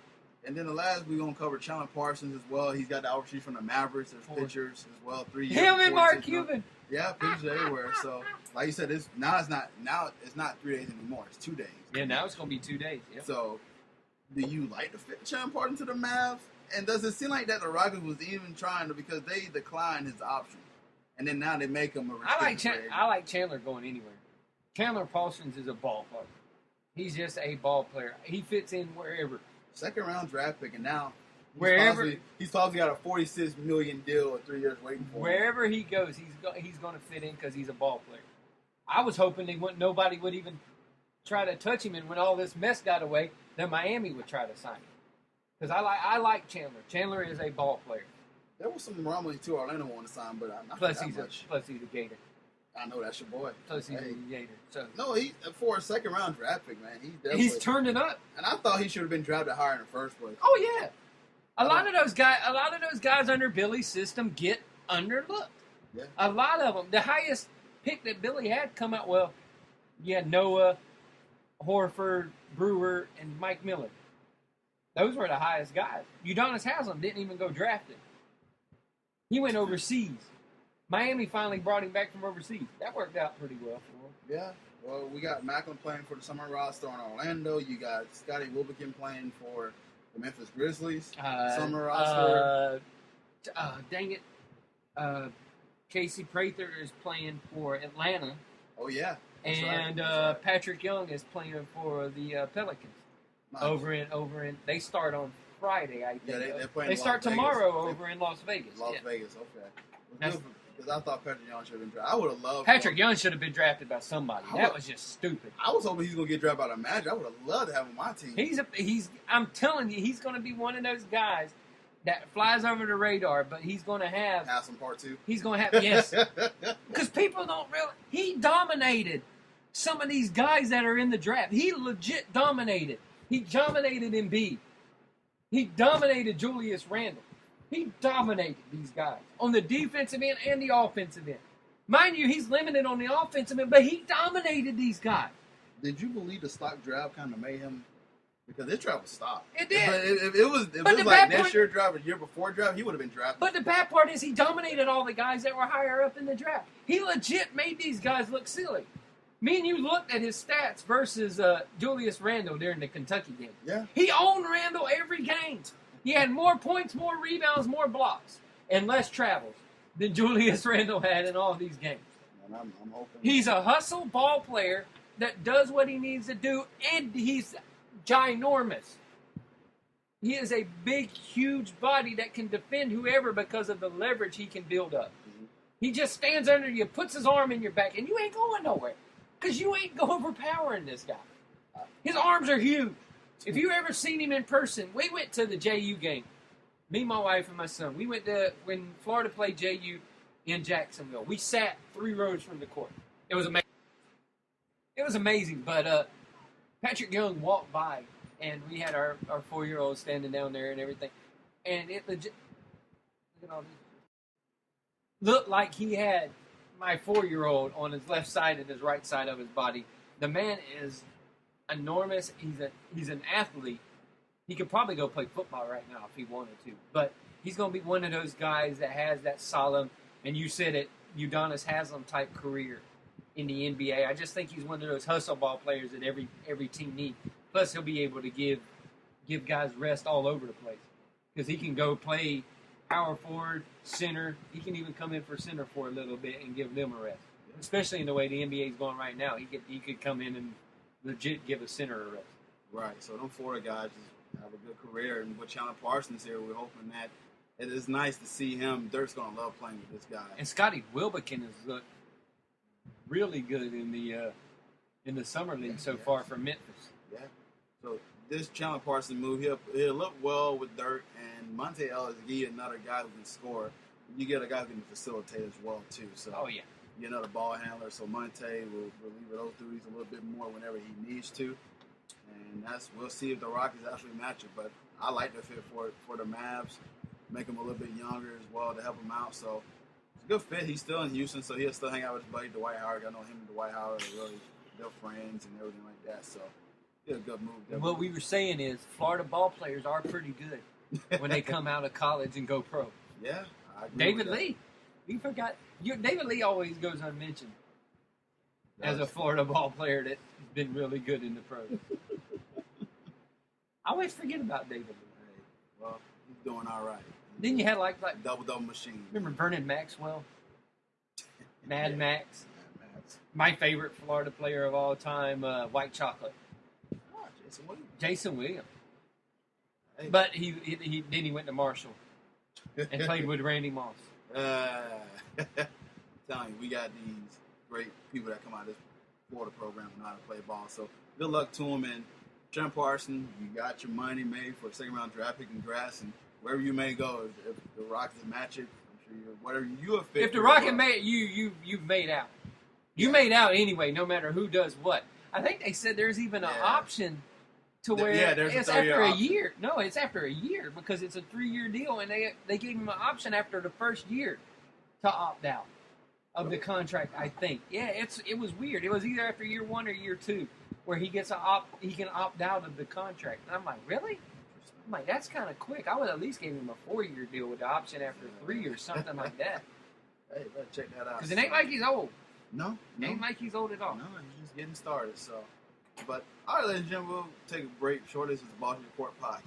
And then the last, we're going to cover Chandler Parsons as well. He's got the opportunity from the Mavericks. There's pictures as well. 3 years. Him and Mark Cuban. Yeah, pictures everywhere. So, like you said, it's not 3 days anymore. It's 2 days. Yeah, now it's going to be 2 days. Yep. So, do you like to fit Chandler Parsons to the Mavs? And does it seem like that the Rockets was even trying to, because they declined his option, and then now they make him a restricted I like Chandler going anywhere. Chandler Parsons is a ball player. He's just a ball player. He fits in wherever. Second round draft pick, and now he's probably got a $46 million deal at 3 years waiting for him. Wherever he goes, he's going to fit in because he's a ball player. I was hoping nobody would even try to touch him, and when all this mess got away, then Miami would try to sign him. Because I like Chandler. Chandler is a ball player. There was some rumblings too. Orlando wanted to sign, but not plus that he's much. Plus he's a Gator. I know that's your boy. Plus he's a Gator. So no, he for a second round draft pick, man. He's turned it up. And I thought he should have been drafted higher in the first place. Oh yeah, a lot of those guys under Billy's system get underlooked. Yeah. A lot of them. The highest pick that Billy had come out well. You had Noah, Horford, Brewer, and Mike Miller. Those were the highest guys. Udonis Haslem didn't even go drafted. He went overseas. Miami finally brought him back from overseas. That worked out pretty well for him. Yeah. Well, we got Macklin playing for the summer roster on Orlando. You got Scotty Wilbekin playing for the Memphis Grizzlies summer roster. Dang it. Casey Prather is playing for Atlanta. Oh, yeah. And right. Patrick Young is playing for the Pelicans. Nice. Over in. They start on Friday, I think. Yeah, they're playing. They start tomorrow over in Las Vegas. Las Vegas, okay. Because I thought Patrick Young should have been drafted. I would have loved. Patrick Young should have been drafted by somebody. That was just stupid. I was hoping he was going to get drafted by the Magic. I would have loved to have him on my team. I'm telling you, he's going to be one of those guys that flies over the radar, but he's going to have some part two. He's going to have yes, because people don't realize he dominated some of these guys that are in the draft. He legit dominated. He dominated Embiid. He dominated Julius Randle. He dominated these guys on the defensive end and the offensive end. Mind you, he's limited on the offensive end, but he dominated these guys. Did you believe the stock draft kind of made him? Because this draft was stopped. It did. But if it was like next year draft or year before draft, he would have been drafted. But the bad part is he dominated all the guys that were higher up in the draft. He legit made these guys look silly. Me and you looked at his stats versus Julius Randle during the Kentucky game. Yeah. He owned Randle every game. He had more points, more rebounds, more blocks, and less travels than Julius Randle had in all these games. And I'm hoping. He's a hustle ball player that does what he needs to do, and he's ginormous. He is a big, huge body that can defend whoever because of the leverage he can build up. Mm-hmm. He just stands under you, puts his arm in your back, and you ain't going nowhere. Because you ain't overpowering this guy. His arms are huge. If you ever seen him in person, we went to the JU game. Me, my wife, and my son. We went to, when Florida played JU in Jacksonville. We sat 3 rows from the court. It was amazing. It was amazing, but Patrick Young walked by, and we had our 4-year-old standing down there and everything. And it legit, look at all this. Looked like he had my 4-year-old on his left side and his right side of his body. The man is enormous. He's an athlete. He could probably go play football right now if he wanted to. But he's going to be one of those guys that has that solemn, And you said it, Udonis Haslam type career in the NBA. I just think he's one of those hustle ball players that every team needs. Plus, he'll be able to give guys rest all over the place because he can go play power forward, center. He can even come in for center for a little bit and give them a rest. Especially in the way the NBA is going right now, he could come in and legit give a center a rest. Right. So them Florida guys just have a good career, and with Chandler Parsons here, we're hoping that it is nice to see him. Dirk's gonna love playing with this guy. And Scotty Wilbekin has looked really good in the summer league so far for Memphis. Yeah. So this Chandler Parsons move, he'll look well with Dirk, and Monte Ellis, another guy who can score. You get a guy who can facilitate as well too. So oh yeah. You know, the ball handler, so Monte will relieve those duties a little bit more whenever he needs to, and we'll see if the Rockets actually match it. But I like the fit for the Mavs, make him a little bit younger as well to help him out. So it's a good fit. He's still in Houston, so he'll still hang out with his buddy Dwight Howard. I know him and Dwight Howard are really good friends and everything like that. So it's a good move. And what we were saying is Florida ball players are pretty good when they come out of college and go pro. Yeah, I agree David with that. Lee. You forgot. David Lee always goes unmentioned as a Florida ball player that's been really good in the pros. I always forget about David Lee. Well, he's doing all right. Then you had like double machine. Remember Vernon Maxwell? Mad Max. Mad Max. My favorite Florida player of all time, White Chocolate. Oh, Jason Williams. Jason Williams. Hey. But he went to Marshall and played with Randy Moss. Telling you, we got these great people that come out of this Florida program and know how to play ball. So good luck to them. And Chandler Parsons, you got your money made for a second round draft pick in grass, and wherever you may go, if the Rockets match it, I'm sure whatever you have fit. If the Rocket made you've made out. You made out anyway, no matter who does what. I think they said there's even an option to where there's it's after a year. No, it's after a year because it's a 3-year deal, and they gave him an option after the first year to opt out of the contract. I think. Yeah, it was weird. It was either after year 1 or year 2 where he can opt out of the contract. And I'm like, really? I'm like, that's kind of quick. I would at least give him a 4-year deal with the option after 3 or something like that. Hey, let's check that out. Because it ain't like he's old. No. It ain't like he's old at all. No, he's just getting started. So, but all right, ladies and gentlemen, we'll take a break. Short. This is the Bosh Report podcast.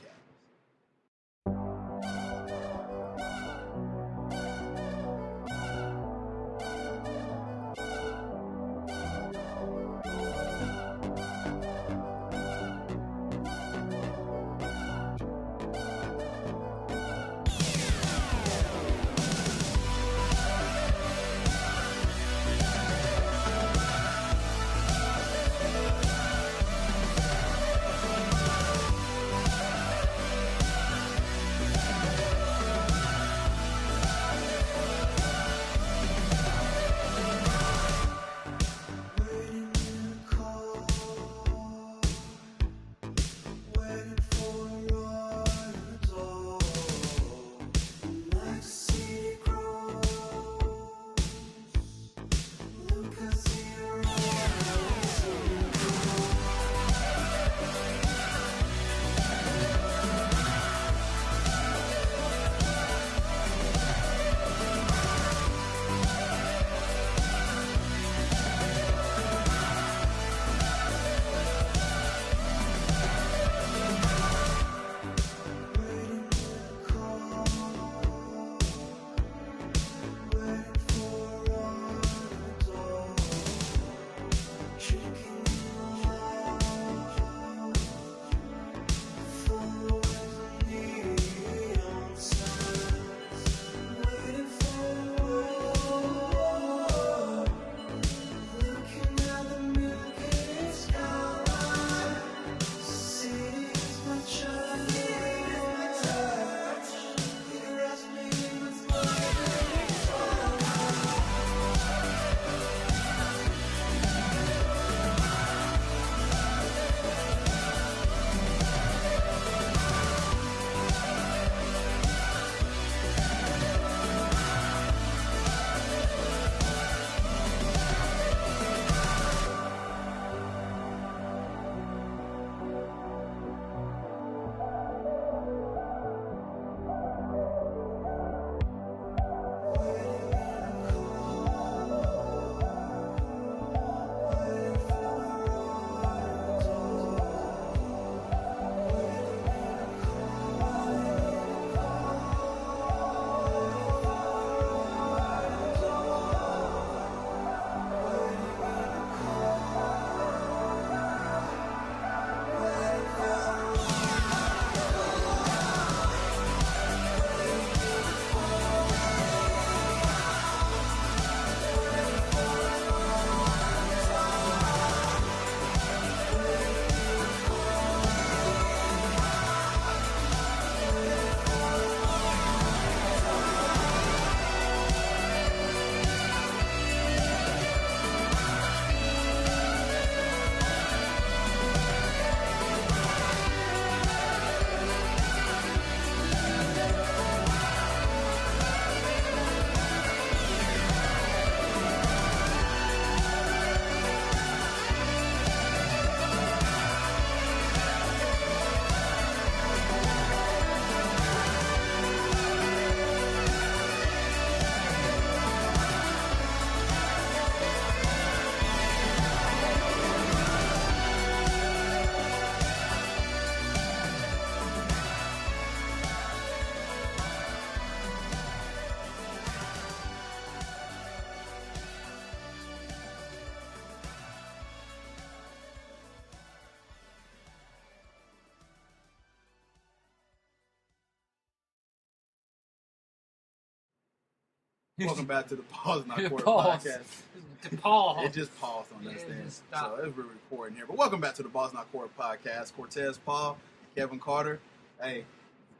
Welcome back to the Pause Not Court Pause. podcast. The pause. It just paused on this Yeah, thing. just stop. So we're recording here. But welcome back to the Pause Not Court podcast. Cortez, Paul, Kevin Carter. Hey,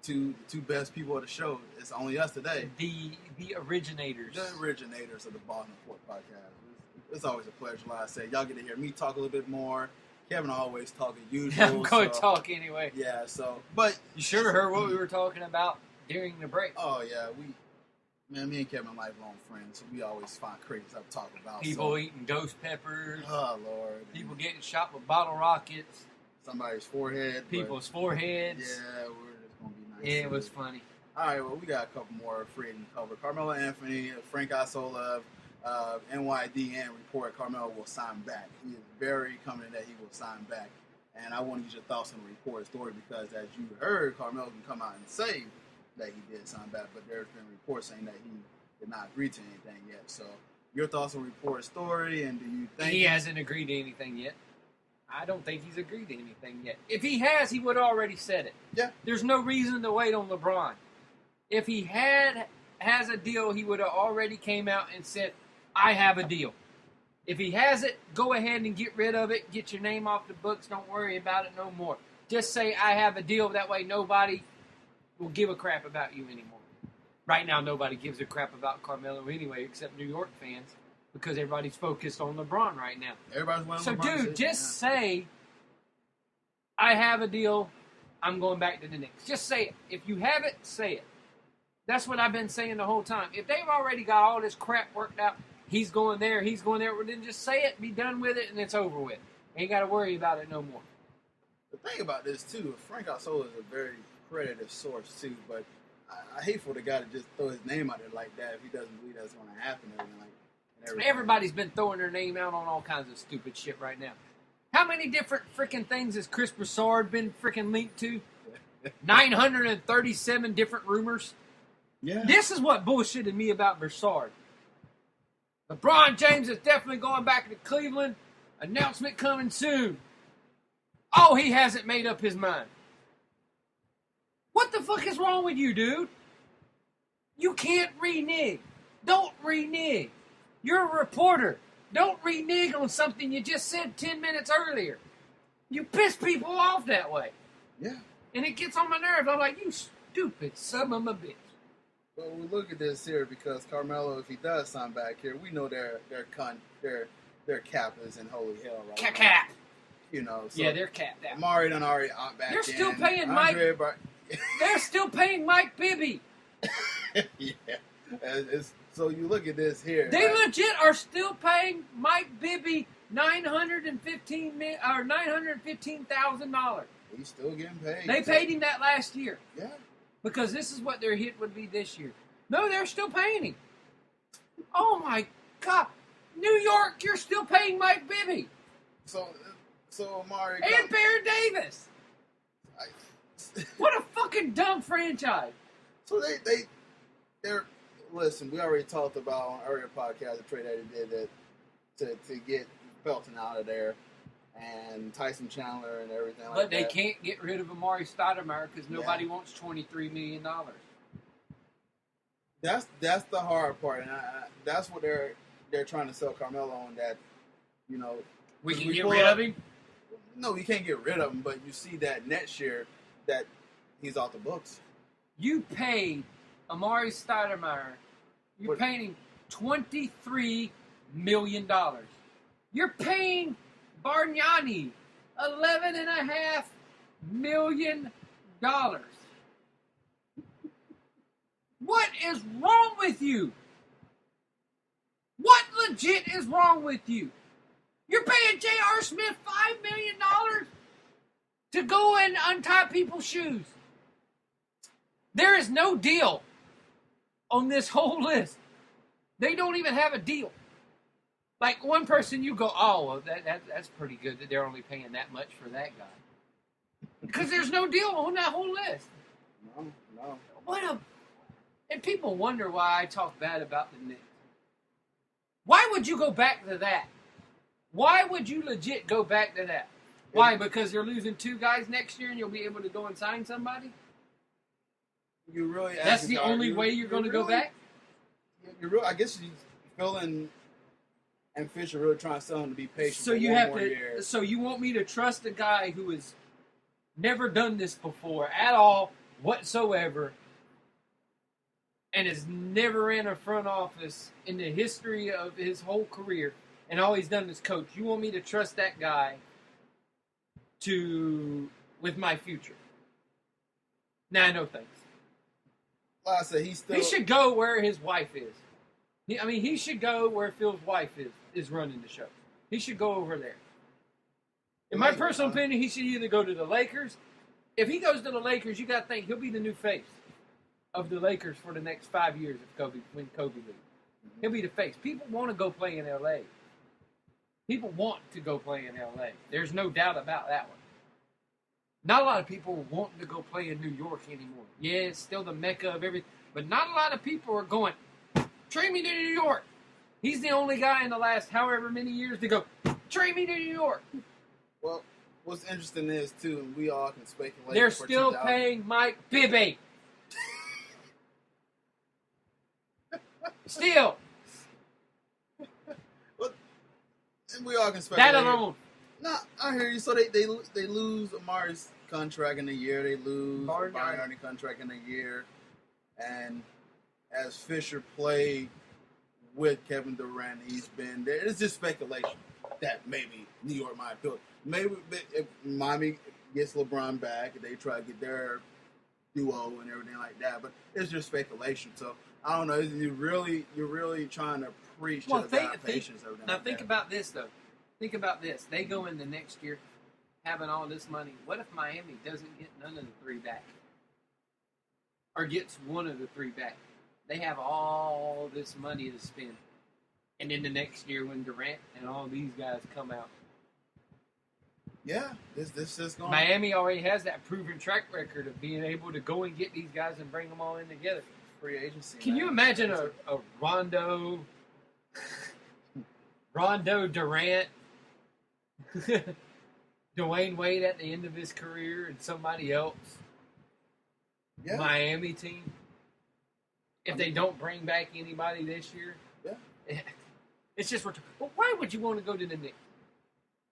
the two best people of the show. It's only us today. The originators. The originators of the Pause Not Court podcast. It's always a pleasure, like I said. Y'all get to hear me talk a little bit more. Kevin always talking usual. I'm going to talk anyway. Yeah, so, but. You should have heard what we were talking about during the break. Oh, yeah, me and Kevin are lifelong friends, so we always find crazy stuff to talk about. People eating ghost peppers. Oh, Lord. People getting shot with bottle rockets. Somebody's forehead. People's foreheads. Yeah, we're just going to be nice. Yeah, it was funny. All right, well, we got a couple more free to cover. Carmelo Anthony, Frank Isola, NYD, and report Carmelo will sign back. He is very confident that he will sign back. And I want to get your thoughts on the report story because, as you heard, Carmelo can come out and say that he did sign back, but there's been reports saying that he did not agree to anything yet. So, your thoughts on report story, and do you think he hasn't agreed to anything yet? I don't think he's agreed to anything yet. If he has, he would have already said it. Yeah. There's no reason to wait on LeBron. If he has a deal, he would have already came out and said, I have a deal. If he has it, go ahead and get rid of it. Get your name off the books. Don't worry about it no more. Just say, I have a deal. That way nobody will give a crap about you anymore. Right now, nobody gives a crap about Carmelo anyway, except New York fans, because everybody's focused on LeBron right now. Everybody's wanting So, LeBron dude, just say, I have a deal. I'm going back to the Knicks. Just say it. If you have it, say it. That's what I've been saying the whole time. If they've already got all this crap worked out, he's going there, well, then just say it, be done with it, and it's over with. Ain't got to worry about it no more. The thing about this, too, Frank Isola is a very credited source, too, but I hate for the guy to just throw his name out there like that if he doesn't believe that's going to happen. Everything. Everybody's been throwing their name out on all kinds of stupid shit right now. How many different freaking things has Chris Broussard been freaking linked to? 937 different rumors. Yeah. This is what bullshitted me about Broussard. LeBron James is definitely going back to Cleveland. Announcement coming soon. Oh, he hasn't made up his mind. What the fuck is wrong with you, dude? You can't renege. Don't renege. You're a reporter. Don't renege on something you just said 10 minutes earlier. You piss people off that way. Yeah. And it gets on my nerves. I'm like, you stupid son of a bitch. Well, we look at this here because Carmelo, if he does sign back here, we know their cap is in holy hell right now. Cap. You know, so Yeah, they're capped out. Amari done already out back. They're still paying Mike. They're still paying Mike Bibby. Yeah. So you look at this here. They right? legit are still paying Mike Bibby $915,000. He's still getting paid. They paid him that last year. Yeah. Because this is what their hit would be this year. No, they're still paying him. Oh my God. New York, you're still paying Mike Bibby. So Amari And Baron Davis. What a fucking dumb franchise. So they're listen, we already talked about on earlier podcast the trade that he did to get Felton out of there and Tyson Chandler and everything like that. But they can't get rid of Amari Stoudemire because nobody wants $23 million. That's the hard part, and that's what they're trying to sell Carmelo on. That we can get rid of him. No, you can't get rid of him, but you see that next year that he's off the books. You paid Amari Stoudemire. You're paying him $23 million. You're paying Bargnani $11.5 million. What is wrong with you? What legit is wrong with you? You're paying J.R. Smith $5 million to go and untie people's shoes. There is no deal on this whole list. They don't even have a deal. Like one person, you go, oh, well, that's pretty good that they're only paying that much for that guy. Because there's no deal on that whole list. No. And people wonder why I talk bad about the Knicks. Why would you go back to that? Why would you legit go back to that? Why? Because they're losing 2 guys next year and you'll be able to go and sign somebody? You really? That's the only way you're going to go back? I guess you Phil and Fisher really trying to sell him to be patient. So for you one have more to. year. So you want me to trust a guy who has never done this before at all whatsoever, and has never ran a front office in the history of his whole career, and all he's done is coach. You want me to trust that guy with my future? Nah, no thanks. Like I said, He should go where his wife is. He should go where Phil's wife is running the show. He should go over there. In my personal opinion, he should either go to the Lakers. If he goes to the Lakers, you got to think he'll be the new face of the Lakers for the next 5 years when Kobe leaves. He'll be the face. People want to go play in L.A. People want to go play in L.A. There's no doubt about that one. Not a lot of people want to go play in New York anymore. Yeah, it's still the mecca of everything. But not a lot of people are going, trade me to New York. He's the only guy in the last however many years to go, trade me to New York. Well, what's interesting is, too, and we all can speculate. They're still paying Mike Bibby. Still. And we all can speculate. That alone. No, I hear you. So they lose Amari's contract in a year. They lose Bargnani contract in a year. And as Fisher played with Kevin Durant, he's been there. It's just speculation that maybe New York might appeal. Maybe if Miami gets LeBron back, they try to get their duo and everything like that. But it's just speculation. So I don't know. You're really trying to preach to the guy patience. Now think about this though. Think about this. They go in the next year having all this money. What if Miami doesn't get none of the three back? Or gets one of the three back? They have all this money to spend. And then the next year when Durant and all these guys come out. Yeah, this is going. Miami already has that proven track record of being able to go and get these guys and bring them all in together. Free agency. Can you imagine a Rondo Durant, Dwayne Wade at the end of his career and somebody else? Yeah. Miami team. If they don't bring back anybody this year, yeah, it's just. Well, why would you want to go to the Knicks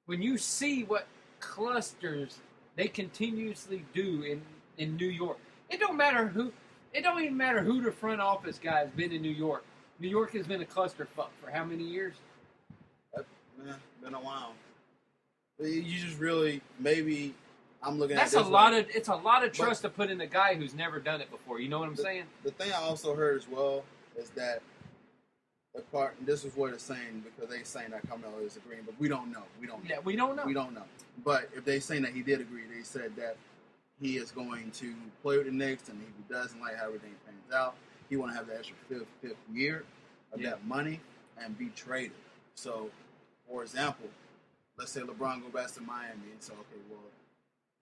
when you see what clusters they continuously do in New York? It don't matter who. It don't even matter who the front office guy has been in New York. New York has been a clusterfuck for how many years? Been a while. You just really maybe. I'm looking That's at it's a lot of trust to put in a guy who's never done it before. You know what I'm saying? The thing I also heard as well is that and this is what it's saying because they're saying that Carmelo is agreeing, but we don't know. Yeah, we don't know. We don't know. But if they're saying that he did agree, they said that he is going to play with the Knicks, and if he doesn't like how everything pans out, he want to have the extra fifth year of that money and be traded. So, for example, let's say LeBron go back to Miami and say, okay, well,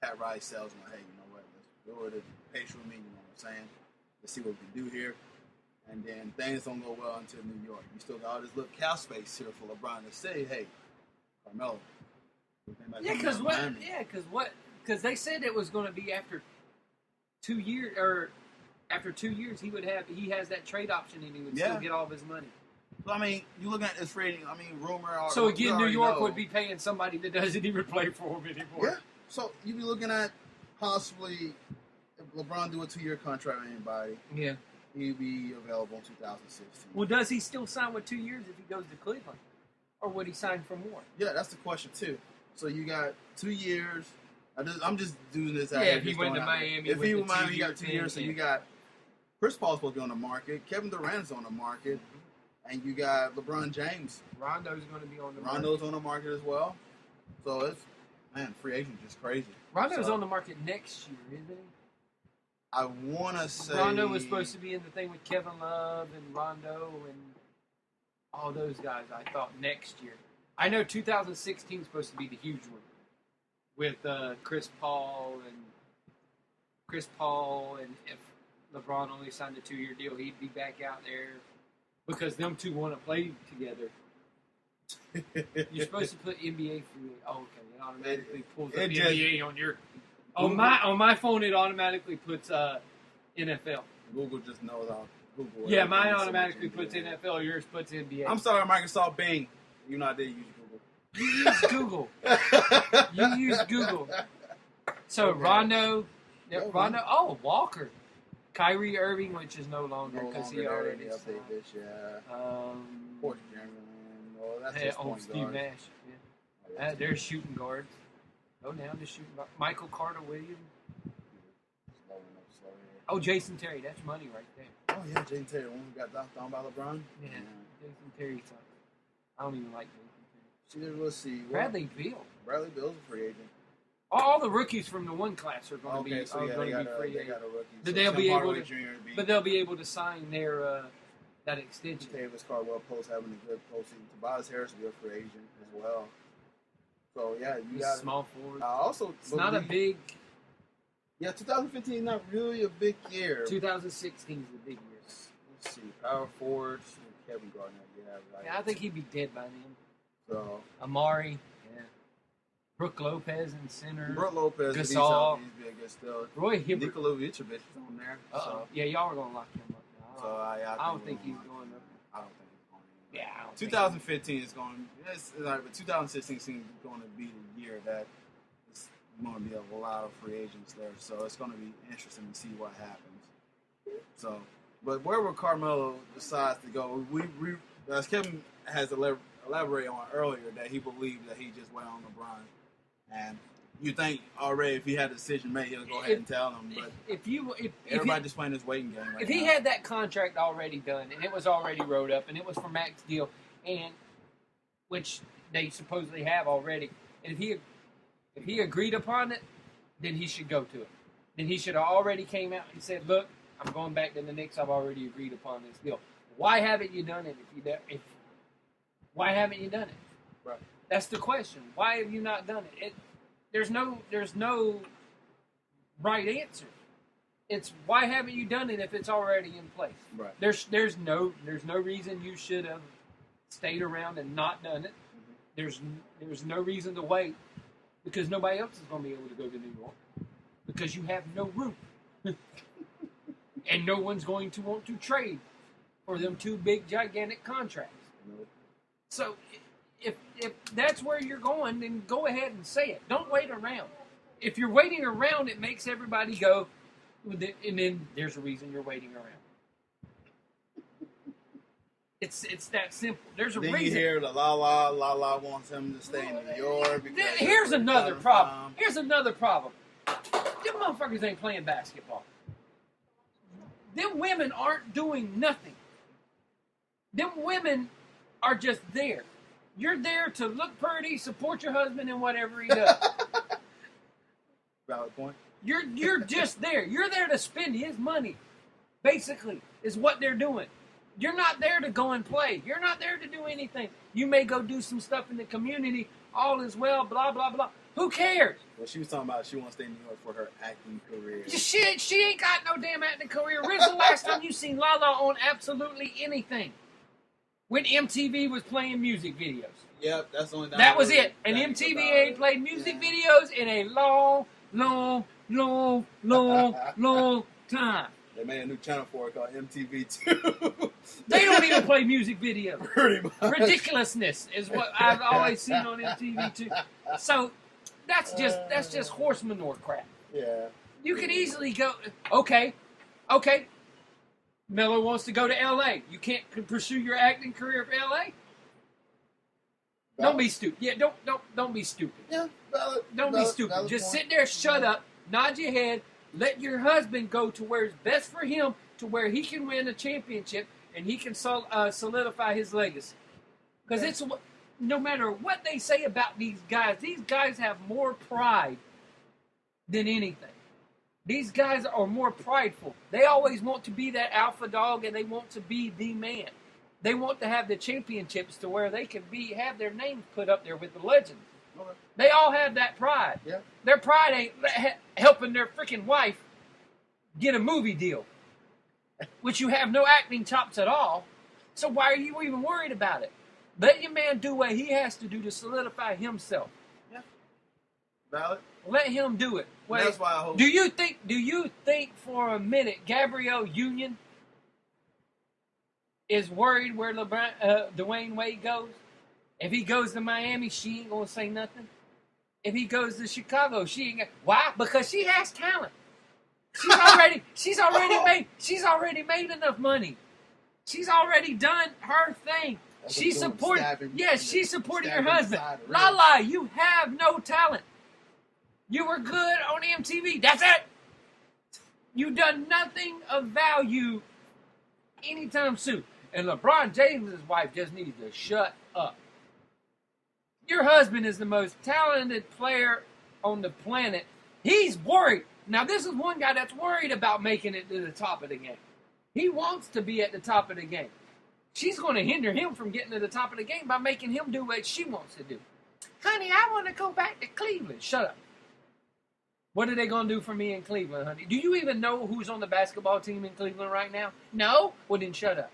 Pat Riley sells him, hey, you know what, let's go with it, patient with me, you know what I'm saying? Let's see what we can do here. And then things don't go well until New York. You still got all this little cap space here for LeBron to say, hey, Carmelo. Because they said it was going to be after 2 years, or after 2 years he has that trade option and he would still get all of his money. So, I mean, you looking at this rating, I mean, rumor. So, again, New York would be paying somebody that doesn't even play for him anymore. Yeah. So, you'd be looking at possibly, if LeBron do a 2-year contract with anybody, he'd be available in 2016. Well, does he still sign with 2 years if he goes to Cleveland? Or would he sign for more? Yeah, that's the question, too. So, you got 2 years. I'm just doing this out here. Yeah, if he went to Miami. If he went to Miami, you got 2 years. So, you got Chris Paul's supposed to be on the market. Kevin Durant's on the market. And you got LeBron James. Rondo's going to be on the market. Rondo's on the market as well. So, it's, free agent just crazy. Rondo's on the market next year, isn't he? I want to say... Rondo was supposed to be in the thing with Kevin Love and Rondo and all those guys, I thought, next year. I know 2016 is supposed to be the huge one with Chris Paul, and if LeBron only signed a 2-year deal, he'd be back out there because them two want to play together. You're supposed to put NBA free. Oh, okay. It automatically pulls up NBA on your... On my phone, it automatically puts NFL. Google just knows Google. Yeah, everything mine so much automatically NBA. puts NFL. Yours puts NBA. I'm sorry, Microsoft Bing. You know I did use Google. You use Google. You use Google. So Okay. Rondo, Go, Rondo. man. Oh, Walker, Kyrie Irving, which is no longer No because longer he there. already They signed. update this, yeah. Um, Poor Chamberlain. Well, that's hey, just on point Steve guard. Nash. Yeah. Oh, yeah. They're shooting guards. Go down to shooting guard. Michael Carter Williams. Slow here. Oh, Jason Terry. That's money right there. Oh yeah, Jaden Terry, one who got knocked down by LeBron. Yeah, Jason Terry sucks. I don't even like Jason Terry. Let's see. Bradley Beal. Bradley Beal's a free agent. All the rookies from the one class are going to Okay, be so are yeah, going they to got be free a agents. rookie. But So they'll Tim be able Hardaway to- Jr. would be But they'll be able to sign their that extension. Davis Caldwell Post having a good postseason. Tobias Harris will be a free agent as well. So yeah, you He's got small forward. I also It's not a big. Yeah, 2015 is not really a big year. 2016 is the big year. Let's see, power forwards. Kevin Garnett, yeah, right. Yeah, I think he'd be dead by then. So Amari, yeah. Brooke Lopez in center. Brooke Lopez, he's Gasol. healthy, he's be a good still. Roy Hibbert. Nikola Vucevic is on there. Uh-oh. Yeah, y'all are going to lock him up now. So I don't think he's going up. I don't think he's going. Yeah, I don't think 2015 is going. It's like, but 2016 seems going to be the year that it's going to be a lot of free agents there. So it's going to be interesting to see what happens. So, but wherever Carmelo decides to go, we as Kevin has elaborated on earlier, that he believes that he just went on LeBron, and you think already if he had a decision made, he'll go ahead and tell them. But if everybody just playing this waiting game. Right if he now. had that contract already done and it was already wrote up and it was for max deal, and which they supposedly have already, and if he agreed upon it, then he should go to it. Then he should have already came out and said, "Look, I'm going back to the Knicks. I've already agreed upon this deal." Why haven't you done it? Why haven't you done it? Right. That's the question. Why have you not done it? There's no right answer. It's why haven't you done it if it's already in place? Right. There's no reason you should have stayed around and not done it. There's no reason to wait because nobody else is going to be able to go to New York because you have no room. And no one's going to want to trade for them two big gigantic contracts. Nope. So if that's where you're going, then go ahead and say it. Don't wait around. If you're waiting around, it makes everybody go, and then there's a reason you're waiting around. It's that simple. There's a Then reason. you hear the la wants him to stay in New York. Because Here's that's where another he's problem. from. Here's another problem. Them motherfuckers ain't playing basketball. Them women aren't doing nothing. Them women are just there. You're there to look pretty, support your husband in whatever he does. Valid point. You're just there. You're there to spend his money. Basically, is what they're doing. You're not there to go and play. You're not there to do anything. You may go do some stuff in the community. All is well, blah, blah, blah. Who cares? Well, she was talking about she wants to stay in New York for her acting career. She ain't got no damn acting career. When's the last time you seen Lala on absolutely anything? When MTV was playing music videos. Yep, that's the only time. That was it. And MTV ain't played music videos in a long time. They made a new channel for it called MTV2. They don't even play music videos. Pretty much. Ridiculousness is what I've always seen on MTV too. So that's just horse manure crap. Yeah. You could easily go, okay. Miller wants to go to L.A. You can't pursue your acting career for L.A. Don't be stupid. Yeah, don't be stupid. Yeah, valid. Don't be stupid. Just sit there, shut up, nod your head, let your husband go to where it's best for him, to where he can win a championship and he can solidify his legacy. Because it's no matter what they say about these guys have more pride than anything. These guys are more prideful. They always want to be that alpha dog and they want to be the man. They want to have the championships to where they can have their names put up there with the legends. Okay. They all have that pride. Yeah. Their pride ain't helping their freaking wife get a movie deal, which you have no acting chops at all. So why are you even worried about it? Let your man do what he has to do to solidify himself. Yeah. Valid. Let him do it. Wait, That's why I hope. do you think for a minute Gabrielle Union is worried where Dwayne Wade goes. If he goes to Miami, she ain't gonna say nothing. If he goes to Chicago, she ain't gonna. Why? Because she has talent. She's already made enough money. She's already done her thing. She's supporting your husband. Lala, you have no talent. You were good on MTV. That's it. You've done nothing of value anytime soon. And LeBron James' wife just needs to shut up. Your husband is the most talented player on the planet. He's worried. Now, this is one guy that's worried about making it to the top of the game. He wants to be at the top of the game. She's going to hinder him from getting to the top of the game by making him do what she wants to do. Honey, I want to go back to Cleveland. Shut up. What are they going to do for me in Cleveland, honey? Do you even know who's on the basketball team in Cleveland right now? No? Well, then shut up.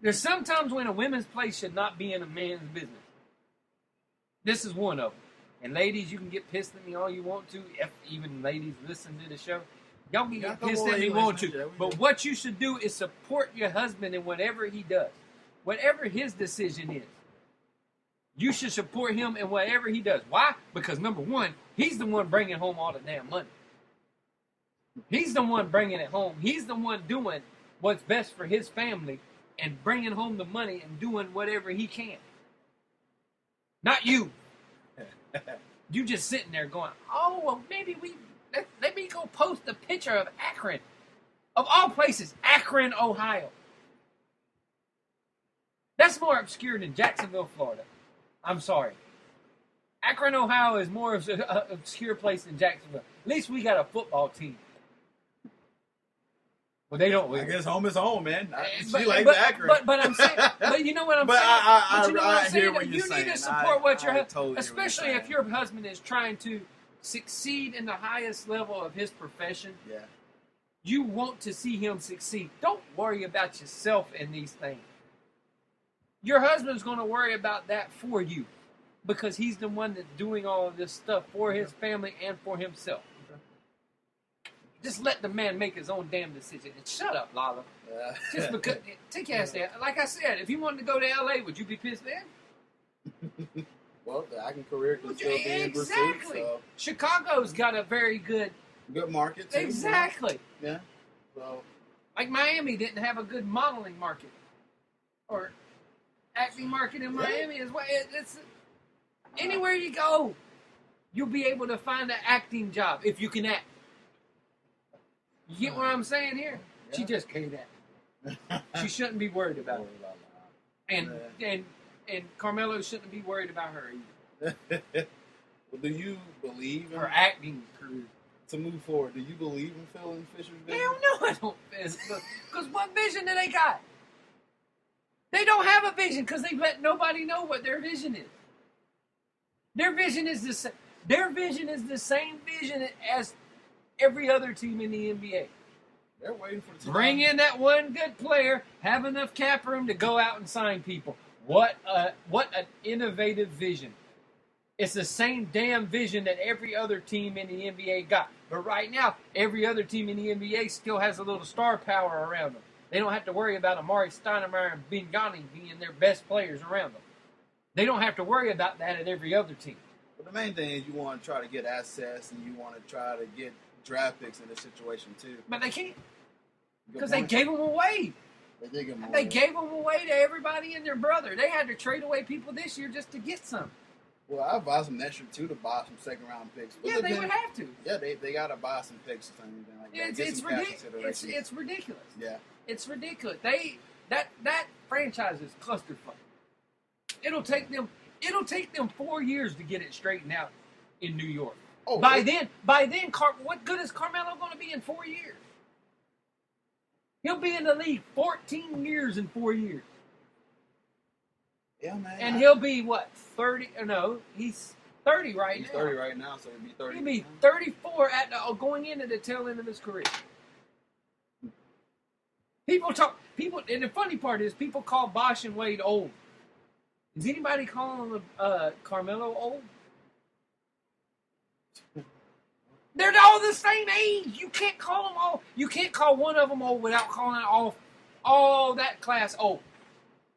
There's sometimes when a women's place should not be in a man's business. This is one of them. And ladies, you can get pissed at me all you want to. If even ladies listen to the show. Y'all can get pissed at me want to. But what you should do is support your husband in whatever he does. Whatever his decision is. You should support him in whatever he does. Why? Because number one, he's the one bringing home all the damn money. He's the one bringing it home. He's the one doing what's best for his family and bringing home the money and doing whatever he can. Not you. You just sitting there going, oh, well, maybe let me go post a picture of Akron. Of all places, Akron, Ohio. That's more obscure than Jacksonville, Florida. I'm sorry. Akron, Ohio is more of an obscure place than Jacksonville. At least we got a football team. Well, they don't. I guess home is home, man. She likes Akron. But I'm saying, but you know what I'm saying. I hear what you're saying. You need to support what your husband, especially if your husband is trying to succeed in the highest level of his profession. Yeah. You want to see him succeed. Don't worry about yourself in these things. Your husband's going to worry about that for you because he's the one that's doing all of this stuff for his family and for himself. Just let the man make his own damn decision. And shut up, Lala. Just because, take your ass there. Like I said, if you wanted to go to L.A., would you be pissed then? Well, the acting career can still be in pursuit. So. Chicago's got a very good market, too. Exactly. Yeah. So. Like Miami didn't have a good modeling market. Or acting market in Miami as well. It's anywhere you go, you'll be able to find an acting job if you can act. You get what I'm saying here? Yeah. She just can't act. She shouldn't be worried about it. And Carmelo shouldn't be worried about her either. Well, do you believe in her acting career? To move forward, do you believe in filling Fisher's vision? Hell no, I don't. Because what vision do they got? They don't have a vision because they let nobody know what their vision is. Their vision is the same vision as every other team in the NBA. They're waiting for the bring in that one good player, have enough cap room to go out and sign people. What an innovative vision. It's the same damn vision that every other team in the NBA got. But right now, every other team in the NBA still has a little star power around them. They don't have to worry about Amari Stoudemire and Bingani being their best players around them. They don't have to worry about that at every other team. But the main thing is you want to try to get assets and you want to try to get draft picks in this situation too. But they can't. Because they gave them away. They gave them away to everybody and their brother. They had to trade away people this year just to get some. Well, I advise them next year too to buy some second round picks. Yeah, they would have to. Yeah, they got to buy some picks or something like that. It's ridiculous. Yeah. It's ridiculous. That franchise is clusterfuck. It'll take them 4 years to get it straightened out in New York. Oh, by then, what good is Carmelo going to be in 4 years? He'll be in the league 14 years in 4 years. Yeah, man. And he'll be what, 30? No, he's 30 right now. He's 30 right now, so he'll be 30. He'll be 34 going into the tail end of his career. And the funny part is people call Bosh and Wade old. Is anybody calling Carmelo old? They're all the same age. You can't call them all. You can't call one of them old without calling all all that class old.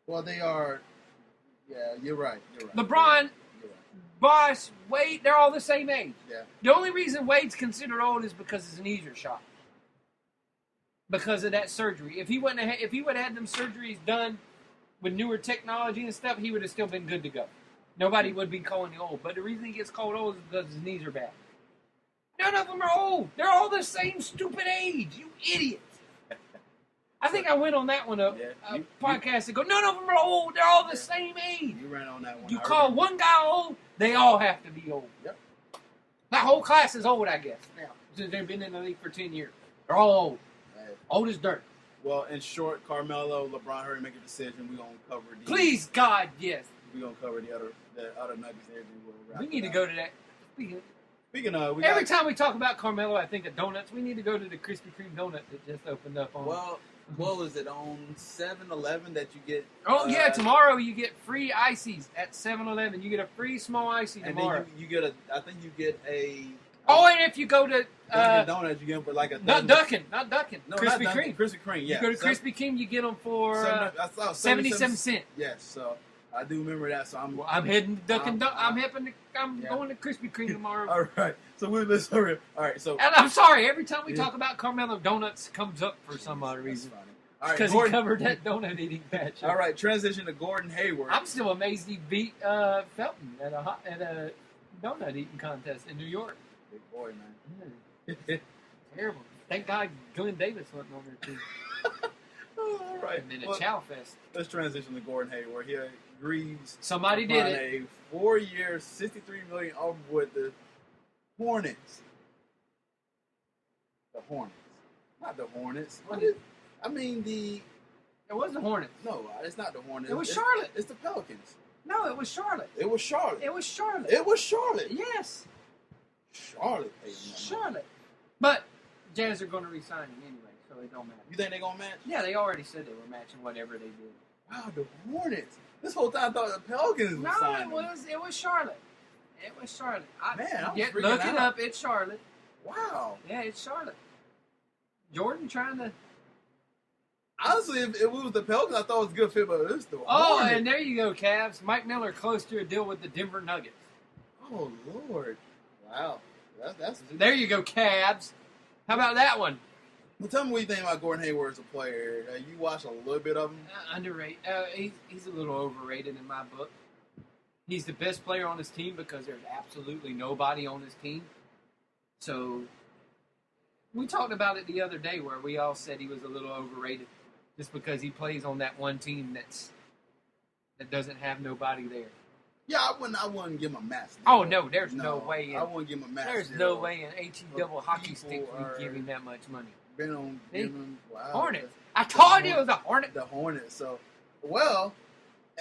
Well, they are. Yeah, you're right. You're right. LeBron, You're right. Bosh, Wade, they're all the same age. Yeah. The only reason Wade's considered old is because it's an easier shot. Because of that surgery. If he would have had them surgeries done with newer technology and stuff, he would have still been good to go. Nobody would be calling him old. But the reason he gets called old is because his knees are bad. None of them are old. They're all the same stupid age. You idiots. I think I went on that one podcast and go, none of them are old. They're all the same age. You ran on that one. You call one guy old, they all have to be old. Yep. That whole class is old, I guess, now. Since they've been in the league for 10 years. They're all old. Hey. Old as dirt. Well, in short, Carmelo, LeBron, hurry make a decision. We're going to cover the... Please, God, yes. We're going to cover the other nuggets there. We need to go to that. Speaking of... Every time we talk about Carmelo, I think of donuts. We need to go to the Krispy Kreme donut that just opened up on... Well, what was it, on 7-Eleven that you get... Oh, yeah, tomorrow you get free ices at 7-Eleven. You get a free small icy tomorrow. And then you get I think you get a... Oh, and if you go to... donuts, you get them for like a... Not Dunkin'. No, Krispy not Kreme. Krispy Kreme, yeah. You go to Krispy Kreme, you get them for 77 cents. Yes, so I do remember that. So I'm heading to Dunkin'. I'm going to Krispy Kreme tomorrow. All right, so let's hurry. All right, so... And I'm sorry, every time we talk about Carmelo, donuts comes up for some odd reason. All right, because he covered that donut eating patch. All right, transition to Gordon Hayward. I'm still amazed he beat Felton at a donut eating contest in New York. Big boy, man. Terrible. Thank God Glenn Davis wasn't on there too. All right. And then a chow fest. Let's transition to Gordon Hayward. He agrees. Somebody did it. A 4-year, $63 million offer with the Hornets. The Hornets, not the Hornets. I mean the. It was the Hornets. No, it's not the Hornets. It was Charlotte. It's the Pelicans. No, it was Charlotte. It was Charlotte. It was Charlotte. It was Charlotte. Yes. Charlotte. Charlotte. But Jazz are going to resign him anyway, so it don't matter. You think they're going to match? Yeah, they already said they were matching whatever they did. Wow, the Hornets. This whole time I thought the Pelicans were signing. No, it was Charlotte. It was Charlotte. I'm freaking look out. it up. It's Charlotte. Wow. Yeah, it's Charlotte. Jordan trying to... Honestly, if it was the Pelicans, I thought it was a good fit, but it's the Hornets. Oh, and there you go, Cavs. Mike Miller close to a deal with the Denver Nuggets. Oh, Lord. Wow. That's there you go, Cavs. How about that one? Well, tell me what you think about Gordon Hayward as a player. You watched a little bit of him? Underrated. He's a little overrated in my book. He's the best player on his team because there's absolutely nobody on his team. So, we talked about it the other day where we all said he was a little overrated just because he plays on that one team that doesn't have nobody there. Yeah, I wouldn't give him a match. Oh, no, there's no way. I wouldn't give him a match. There's no way an AT double hockey stick would give him that much money. Been on wow, Hornets. I told you it was a Hornet. The Hornets. So, well,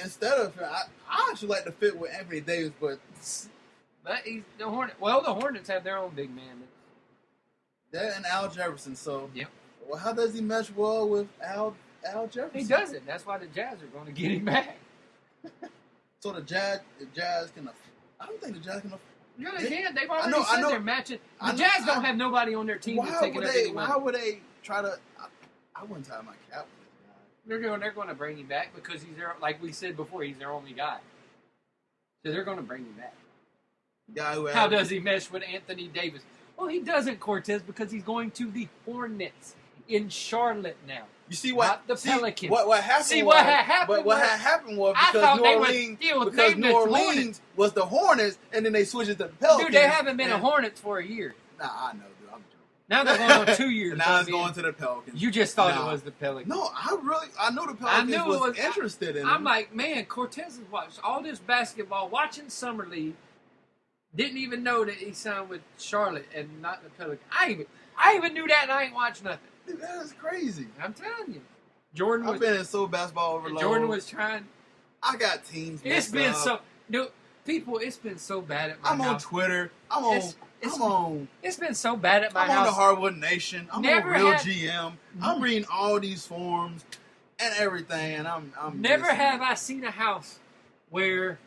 instead of I actually like to fit with Anthony Davis, but he's the Hornet. Well, the Hornets have their own big man. That and Al Jefferson. So, yep. Well, how does he mesh well with Al Jefferson? He doesn't. That's why the Jazz are going to get him back. So the Jazz can. I don't think the Jazz can. Yeah, they can. They've already said they're matching. The Jazz don't have nobody on their team that's taking up any money. Why would they try to? I wouldn't tie my cap with this guy. They're going to bring him back because he's their, like we said before, he's their only guy. So they're going to bring him back. Guy who how does he mesh with Anthony Davis? Well, he doesn't, Cortez, because he's going to the Hornets in Charlotte now. You see what? Not the Pelicans. What happened? See what happened? What had happened was because New Orleans was the Hornets, and then they switched it to the Pelicans. Dude, they haven't been a Hornets for a year. Nah, I know, dude. I'm joking. Now they're going on 2 years. Now it's going to the Pelicans. You just thought it was the Pelicans. No, I know the Pelicans was interested in him. I'm like, man, Cortez has watched all this basketball, watching Summer League. Didn't even know that he signed with Charlotte and not the Pelicans. I even knew that, and I ain't watched nothing. Dude, that is crazy. I'm telling you. I've been in so basketball overload. Jordan was trying. I got teams. It's been so. Dude, people, it's been so bad at my house. I'm on Twitter. It's been so bad at my house. I'm on the Hardwood Nation. I'm on Real GM. I'm reading all these forums and everything, and I'm never have I seen a house where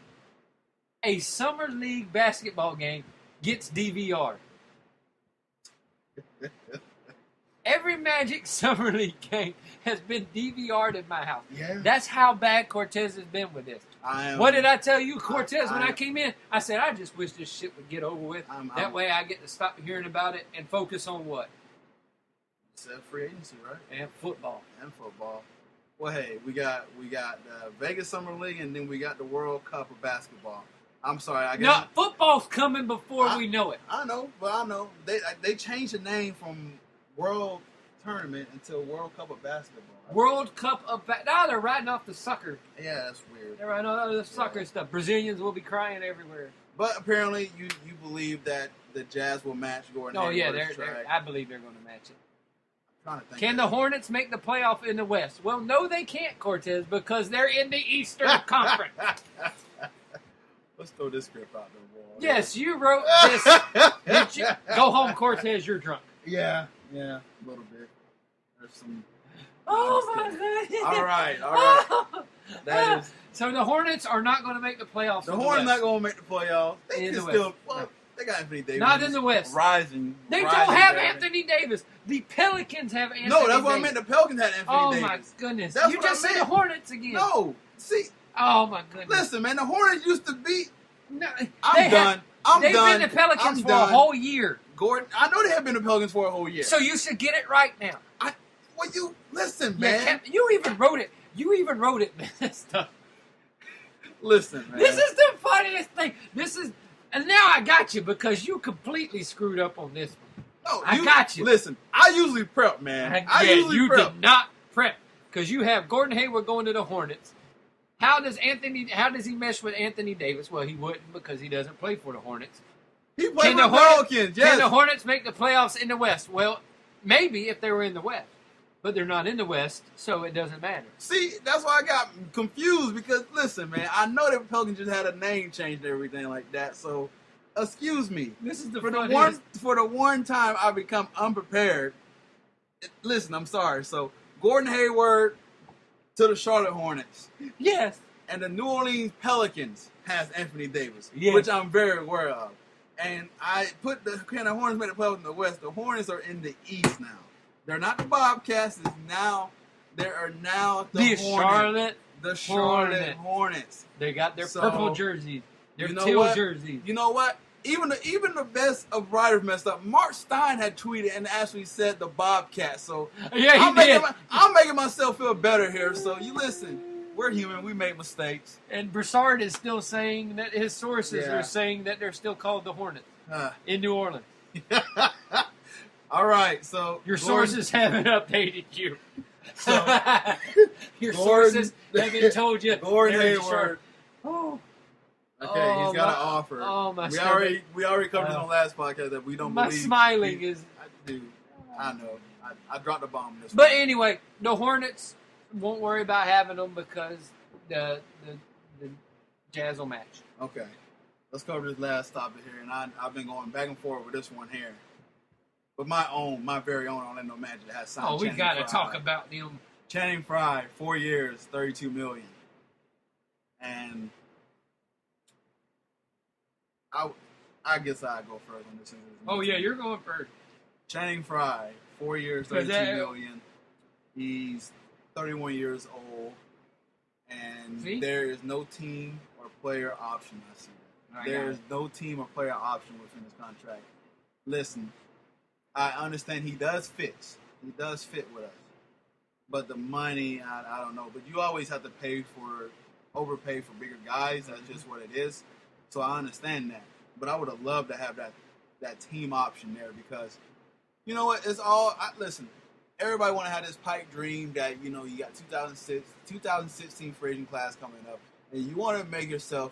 a summer league basketball game gets DVR. Every Magic Summer League game has been DVR'd in my house. Yeah. That's how bad Cortez has been with this. What did I tell you, Cortez, when I came in? I said, I just wish this shit would get over with. That way I get to stop hearing about it and focus on what? Free agency, right? And football. Well, hey, we got Vegas Summer League, and then we got the World Cup of basketball. I'm sorry, I guess. No, football's coming before we know it. I know. They changed the name from World Tournament until World Cup of basketball. World Cup of now they're riding off the sucker. Yeah, that's weird. They're riding off the sucker stuff. Brazilians will be crying everywhere. But apparently, you believe that the Jazz will match Gordon. Oh yeah, I believe they're going to match it. I'm trying to think. Can the Hornets make the playoff in the West? Well, no, they can't, Cortez, because they're in the Eastern Conference. Let's throw this script out the wall. Yes, you wrote this. Go home, Cortez. You're drunk. Yeah, a little bit. There's some. Oh my goodness! All right. That is. So the Hornets are not going to make the playoffs. The Hornets not going to make the playoffs. They in can the still. West. They got Anthony Davis. Not in the West. Rising. They don't have Anthony Davis. The Pelicans have Anthony Davis. No, that's what I meant. The Pelicans had Anthony Davis. Oh my goodness! That's You what I just said meant. the Hornets again. No, see. Oh my goodness! Listen, man. The Hornets used to beat. No, I'm done. They've been the Pelicans for a whole year. Gordon, I know they have been the Pelicans for a whole year. So you should get it right now. Well, you listen, man. You even wrote it. Man. Stuff. Listen, man. This is the funniest thing. And now I got you because you completely screwed up on this one. No, I got you. Listen, I usually prep, man. You did not prep because you have Gordon Hayward going to the Hornets. How does he mesh with Anthony Davis? Well, he wouldn't because he doesn't play for the Hornets. He played for the Pelicans. Yes. Can the Hornets make the playoffs in the West? Well, maybe if they were in the West. But they're not in the West, so it doesn't matter. See, that's why I got confused because, listen, man, I know that Pelicans just had a name change and everything like that, so excuse me. This is for the one time I become unprepared. Listen, I'm sorry. So, Gordon Hayward to the Charlotte Hornets. Yes. And the New Orleans Pelicans has Anthony Davis, yes, which I'm very aware of. And I put the Hornets make the playoffs in the West. The Hornets are in the East now. They're not the Bobcats. There are now the Charlotte Hornets. They got their purple jerseys. Their teal jerseys. You know what? Even the best of writers messed up. Mark Stein had tweeted and actually said the Bobcats. So yeah, I'm making myself feel better here. So you listen. We're human. We make mistakes. And Broussard is still saying that his sources are saying that they're still called the Hornets in New Orleans. All right, so your sources haven't updated you. So your sources haven't told you. Gordon Hayward. Oh. Okay, he's got an offer. Oh my! We already covered this on the last podcast that we don't believe. My smiling is. Dude, I know. I dropped the bomb this. But anyway, the Hornets won't worry about having them because the Jazz will match. Okay, let's cover this last topic here, and I've been going back and forth with this one here. But my very own Orlando Magic has signed. Oh, we got to talk about them. Channing Frye, 4 years, $32 million, and I guess I go first on this. Oh yeah, you're going first. Channing Frye, 4 years, $32 million. He's 31 years old, and there is no team or player option. I see that. There is no team or player option within his contract. Listen. I understand he does fit. He does fit with us. But the money, I don't know. But you always have to overpay for bigger guys. That's just what it is. So I understand that. But I would have loved to have that team option there because, you know what? Listen, everybody want to have this pipe dream that, you know, you got 2016 free agent class coming up. And you want to make yourself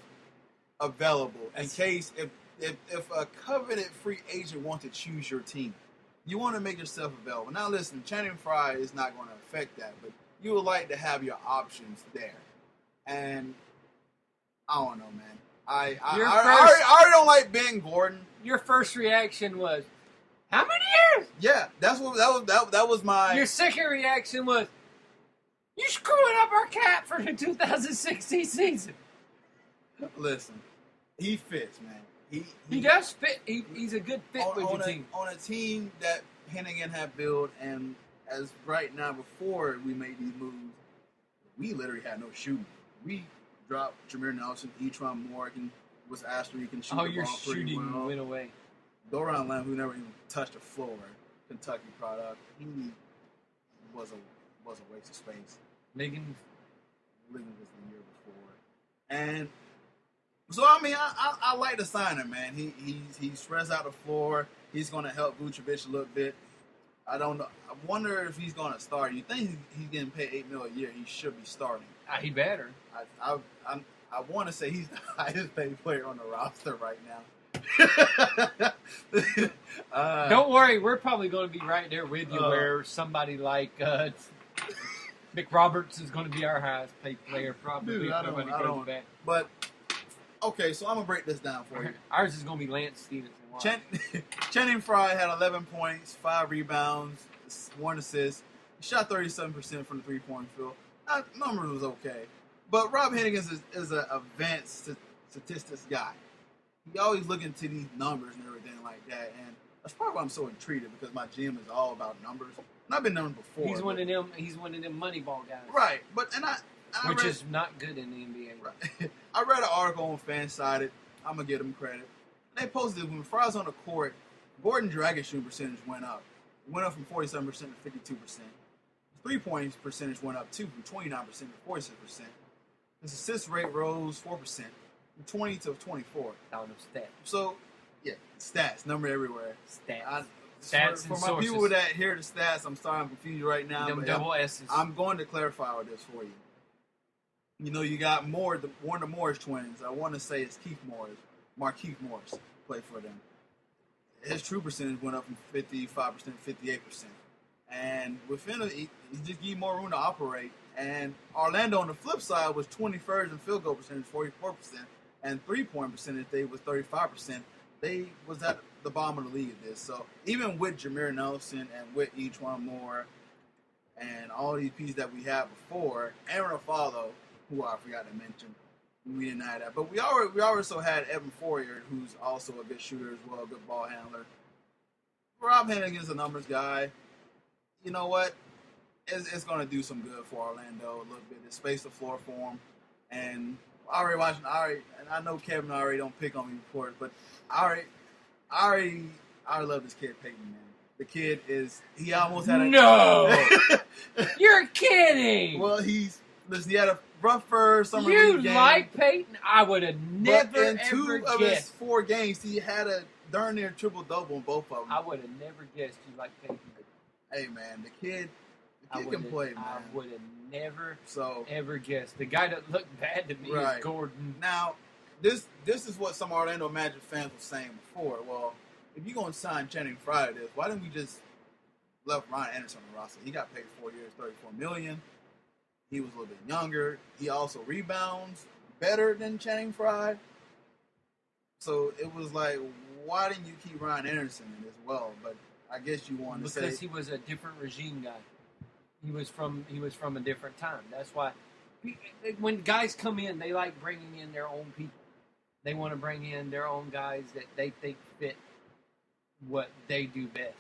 available in case if a coveted free agent wants to choose your team. You want to make yourself available. Now, listen, Channing Frye is not going to affect that, but you would like to have your options there. And I don't know, man. I already don't like Ben Gordon. Your first reaction was, how many years? Yeah, that was my. Your second reaction was, you screwing up our cap for the 2016 season. Listen, he fits, man. He does fit. He's a good fit with your team. On a team that Hennigan had built, and as right now, before we made these moves, we literally had no shooting. We dropped Jameer Nelson, Etron Morgan was asked if he can shoot the ball your pretty shooting well. went away. Doron Lamb, who never even touched the floor, Kentucky product, he was a waste of space. Liggins was the year before, and so I mean, I like the signing, man. He spreads out the floor. He's going to help Vucevic a little bit. I don't know. I wonder if he's going to start. You think he's getting paid $8 million a year? He should be starting. He better. I want to say he's the highest paid player on the roster right now. Don't worry, we're probably going to be right there with you, where somebody like Mick Roberts is going to be our highest paid player, probably. Dude, I don't. But okay, so I'm gonna break this down for you. Ours is going to be Lance Stevenson. Channing Frye had 11 points, 5 rebounds, 1 assist. He shot 37% from the three-point field. Numbers was okay, but Rob Hennigan is an advanced statistics guy. He always looking to these numbers and everything like that, and that's probably why I'm so intrigued, because my gym is all about numbers. And I've been known before. He's one of them Moneyball guys, right? But which is not good in the NBA. Right. I read an article on Fansided. I'm gonna give them credit. They posted when Fry's on the court, Gordon Dragic shooting percentage went up. It went up from 47% to 52%. His 3-point percentage went up too, from 29% to 46%. His assist rate rose 4%, from 20 to 24. Stats. So, yeah, stats, number everywhere. Stats for and my sources. people that hear the stats, I'm sorry I'm confused right now. Them double S's. I'm going to clarify all this for you. You know, you got one of the Morris twins. I want to say it's Markeith Morris played for them. His true percentage went up from 55% to 58%. And within it, he just gave more room to operate. And Orlando on the flip side was 21st in field goal percentage, 44%, and 3-point percentage, they was 35%. They was at the bottom of the league at this. So even with Jameer Nelson and with Etwan Moore and all these pieces that we had before, Aaron Afalo, who I forgot to mention, we didn't have that. But we also had Evan Fournier, who's also a good shooter as well, a good ball handler. Rob Hennigan's a numbers guy. You know what? It's going to do some good for Orlando a little bit. It space the floor for him. And and I know Kevin already don't pick on me before, but I love this kid Peyton, man. The kid he almost had a... No! You're kidding! Well, he had a rough first summer league game. You like Peyton? I would have never, in two of his 4 games, he had a darn near triple-double in both of them. I would have never guessed you like Peyton. Hey, man, the kid can play, man. I would have never, ever guessed. The guy that looked bad to me is Gordon. Now, this is what some Orlando Magic fans were saying before. Well, if you're going to sign Channing Frye to this, why didn't we just left Ryan Anderson on the roster? He got paid 4 years, $34 million. He was a little bit younger. He also rebounds better than Channing Frye. So it was like, why didn't you keep Ryan Anderson in as well? But I guess you want to say because he was a different regime guy. He was from a different time. That's why when guys come in, they like bringing in their own people. They want to bring in their own guys that they think fit what they do best.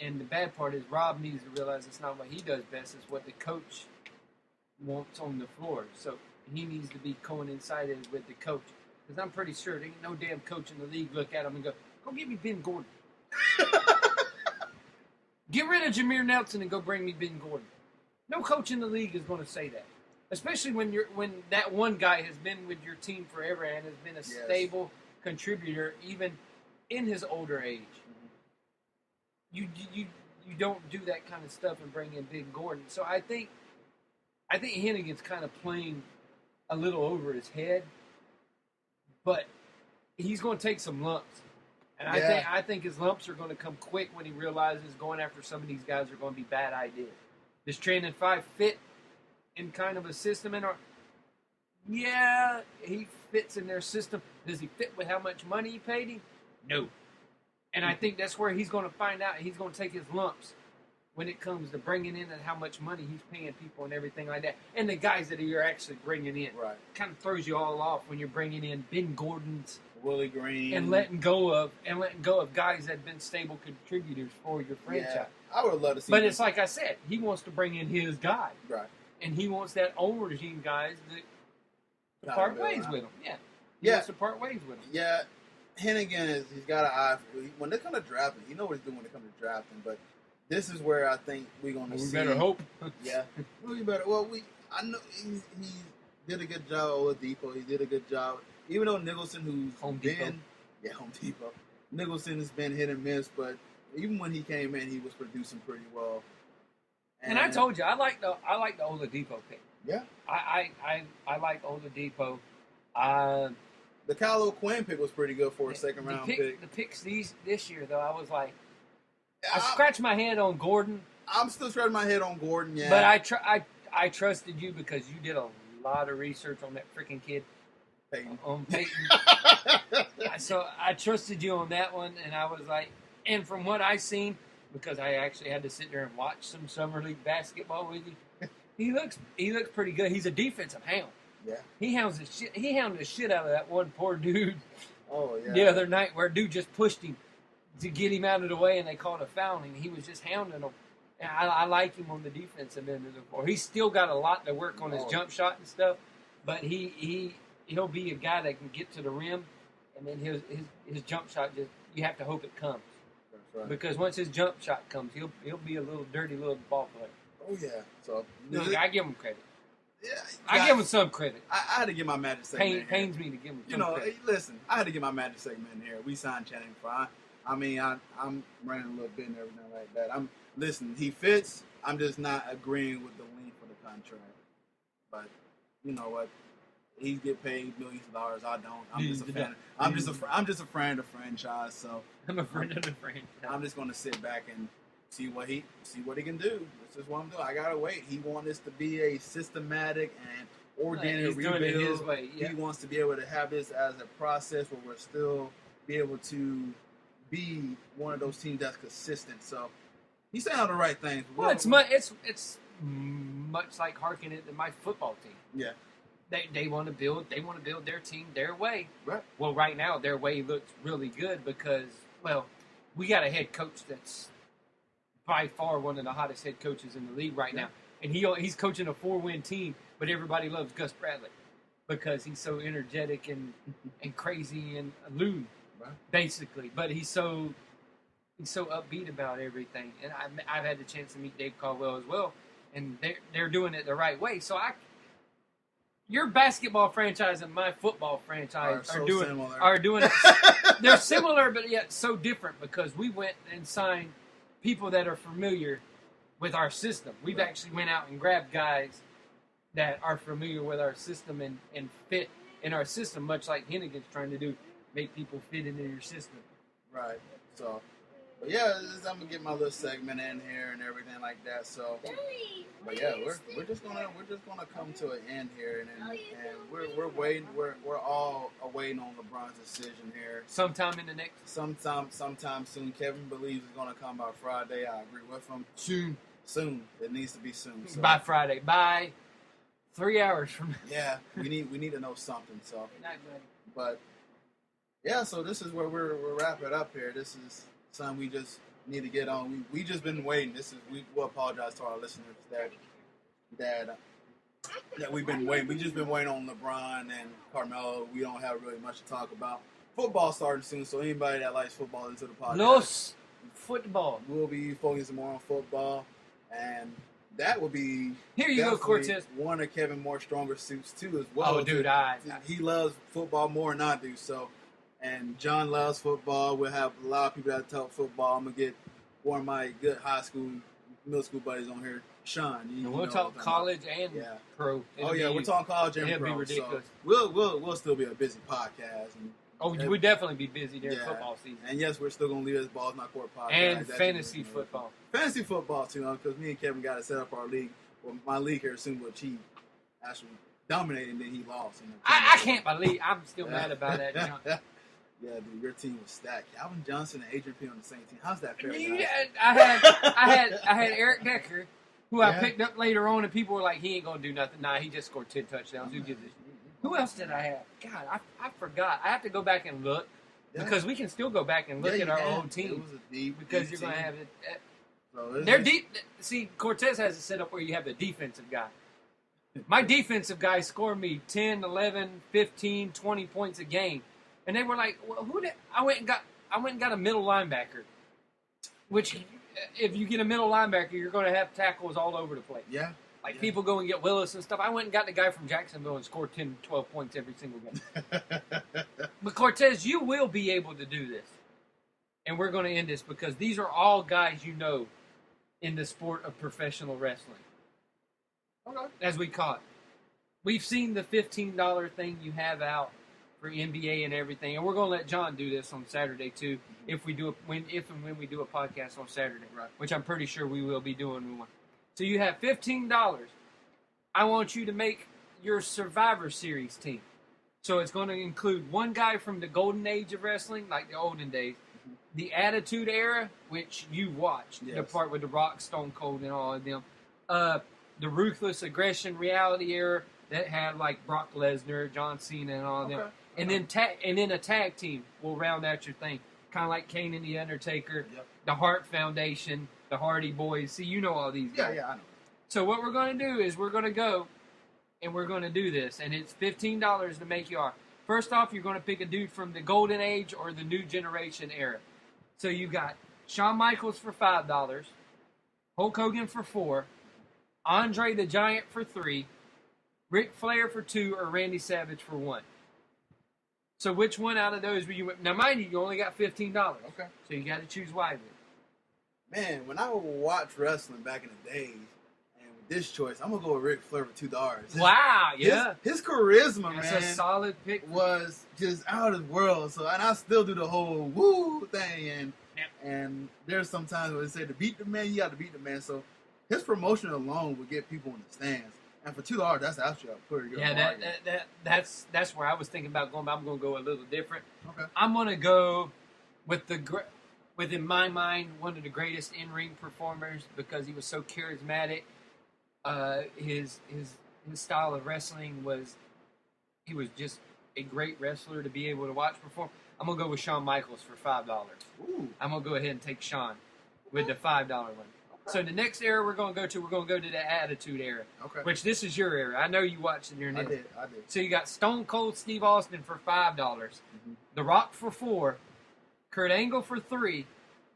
And the bad part is Rob needs to realize it's not what he does best, it's what the coach wants on the floor. So he needs to be coincided with the coach. Because I'm pretty sure there ain't no damn coach in the league look at him and go get me Ben Gordon. Get rid of Jameer Nelson and go bring me Ben Gordon. No coach in the league is going to say that. Especially when that one guy has been with your team forever and has been a stable contributor even in his older age. You don't do that kind of stuff and bring in Ben Gordon. So I think Hennigan's kind of playing a little over his head, but he's going to take some lumps. And I think his lumps are going to come quick when he realizes going after some of these guys are going to be bad ideas. Does Channing Frye fit in kind of a system? Yeah, he fits in their system. Does he fit with how much money he paid him? No. And I think that's where he's going to find out. He's going to take his lumps when it comes to bringing in and how much money he's paying people and everything like that, and the guys that you're actually bringing in. Right. Kind of throws you all off when you're bringing in Ben Gordon's, Willie Green, and letting go of guys that have been stable contributors for your franchise. Yeah, I would love to see. But it's like I said, he wants to bring in his guy, right, and he wants that old regime guys to part ways with him. Yeah, he wants to part ways with him. Yeah, Hennigan he's got an eye for when they come to drafting. He knows what he's doing when they come to drafting, but this is where I think we're going to see. We better hope. Yeah, we better. Well, I know he did a good job. Oladipo, he did a good job. Even though Nicholson, who's Home Depot. Nicholson has been hit and miss, but even when he came in, he was producing pretty well. And I told you, I like the Oladipo pick. Yeah, I like Oladipo. The Kyle O'Quinn pick was pretty good for a second round pick. The picks this year, though, I was like, I scratched my head on Gordon. I'm still scratching my head on Gordon, yeah. But I trusted you because you did a lot of research on that freaking kid. Peyton. On Peyton. So I trusted you on that one, and I was like, and from what I seen, because I actually had to sit there and watch some summer league basketball with you, he looks pretty good. He's a defensive hound. Yeah. He hounded the shit out of that one poor dude. Oh yeah. The other night, where a dude just pushed him to get him out of the way, and they called a foul, and he was just hounding him. And I like him on the defensive end of the floor. He's still got a lot to work on his jump shot and stuff, but he'll be a guy that can get to the rim, and then his jump shot you have to hope it comes. That's right. Because once his jump shot comes, he'll be a little dirty little ball player. Oh yeah. So I give him credit. Yeah, I give him some credit. I had to get my Magic segment. Pains me to give him some credit. Listen, I had to get my Magic segment in here. We signed Channing Frye. I mean, I'm running a little bit and everything like that. Listen, he fits. I'm just not agreeing with the length of the contract. But you know what? He get paid millions of dollars. I don't. I'm just a fan. I'm just a friend of the franchise. So I'm a friend of the franchise. I'm just gonna sit back and see what he can do. This is what I'm doing. I gotta wait. He wants this to be a systematic and organic rebuild. Doing it his way. Yeah. He wants to be able to have this as a process where we're still be able to be one of those teams that's consistent. So he's saying all the right things. Well, it's much like harkening it to my football team. Yeah. They want to build their team their way. Right. Well, right now their way looks really good because we got a head coach that's by far one of the hottest head coaches in the league right now, and he's coaching a 4-win team. But everybody loves Gus Bradley because he's so energetic and crazy and lewd, basically. But he's so upbeat about everything. And I've had the chance to meet Dave Caldwell as well, and they're doing it the right way. So your basketball franchise and my football franchise are doing it. They're similar, but yet so different because we went and signed people that are familiar with our system. We've actually went out and grabbed guys that are familiar with our system and fit in our system, much like Hennigan's trying to do, make people fit into your system. Right. So, but yeah, I'm gonna get my little segment in here and everything like that. So, but yeah, we're just gonna come to an end here, and we're waiting. We're all awaiting on LeBron's decision here. Sometime in the next. Sometime soon. Kevin believes it's gonna come by Friday. I agree with him. Soon. It needs to be soon. So. By Friday. By 3 hours from now. Yeah, we need to know something. So, but yeah, so this is where we're wrapping it up here. This is something we just need to get on. We just been waiting. We will apologize to our listeners that we've been waiting. We just been waiting on LeBron and Carmelo. We don't have really much to talk about. Football starting soon, so anybody that likes football into the podcast. Los football. We'll be focusing more on football, and that will be here. You go, Cortez. One of Kevin Moore's stronger suits too, as well. Oh, dude, he loves football more than I do. So, and John loves football. We'll have a lot of people that talk football. I'm gonna get one of my good high school, middle school buddies on here, Sean. And we'll talk college and pro. We're talking college and pro. It'll be ridiculous. So we'll still be a busy podcast. We'll definitely be busy during football season. And yes, we're still gonna leave this Balls Not Court podcast and fantasy football. Fantasy football too, because me and Kevin got to set up our league. Well, my league here soon, which he actually dominated, and then he lost. I can't believe I'm still mad about that. You know? Yeah, dude, your team was stacked. Calvin Johnson and Adrian Peele on the same team. How's that fair? Yeah, I had Eric Decker, who I picked up later on, and people were like, he ain't gonna do nothing. Nah, he just scored 10 touchdowns. Who gives a shit? Who else did I have? God, I forgot. I have to go back and look because we can still go back and look at our old team. It was a deep because you're gonna have it. So they're deep. See, Cortez has it set up where you have the defensive guy. My defensive guys score me 10, 11, 15, 20 points a game. And they were like, well, who did I went and got a middle linebacker. Which if you get a middle linebacker, you're gonna have tackles all over the place. Yeah. Like people go and get Willis and stuff. I went and got the guy from Jacksonville and scored 10, 12 points every single game. But Cortez, you will be able to do this. And we're gonna end this because these are all guys you know in the sport of professional wrestling. Okay. As we call it. We've seen the $15 thing you have out for NBA and everything, and we're going to let John do this on Saturday too. If and when we do a podcast on Saturday, right? Which I'm pretty sure we will be doing one. So you have $15. I want you to make your Survivor Series team. So it's going to include one guy from the golden age of wrestling, like the olden days, the Attitude Era, which you watched, the part with The Rock, Stone Cold, and all of them. The Ruthless Aggression Reality Era that had like Brock Lesnar, John Cena, and all of them. And then a tag team will round out your thing, kind of like Kane and the Undertaker, the Hart Foundation, the Hardy Boys. See, you know all these guys. Yeah, I know. So what we're going to do is we're going to go and we're going to do this, and it's $15 to make you our. First off, you're going to pick a dude from the Golden Age or the New Generation era. So you got Shawn Michaels for $5, Hulk Hogan for $4, Andre the Giant for $3, Ric Flair for $2, or Randy Savage for $1. So which one out of those were you? Now, mind you only got $15. Okay. So you got to choose wisely. Man, when I would watch wrestling back in the days, and with this choice, I'm gonna go with Ric Flair for $2. Wow, yeah. His charisma, That's man, a solid pick. Was just out of this world. So, and I still do the whole woo thing, and there's sometimes where they say to beat the man, you got to beat the man. So his promotion alone would get people in the stands. And for $2, that's actually a pretty good bargain. That's where I was thinking about going. But I'm going to go a little different. Okay. I'm going to go with in my mind, one of the greatest in-ring performers because he was so charismatic. His style of wrestling he was just a great wrestler to be able to watch perform. I'm going to go with Shawn Michaels for $5. Ooh. I'm going to go ahead and take Shawn with the $5 one. So the next era we're going to go to the Attitude Era. Okay. Which this is your era. I know you watched it in your I net. did. So you got Stone Cold Steve Austin for $5, The Rock for $4, Kurt Angle for $3,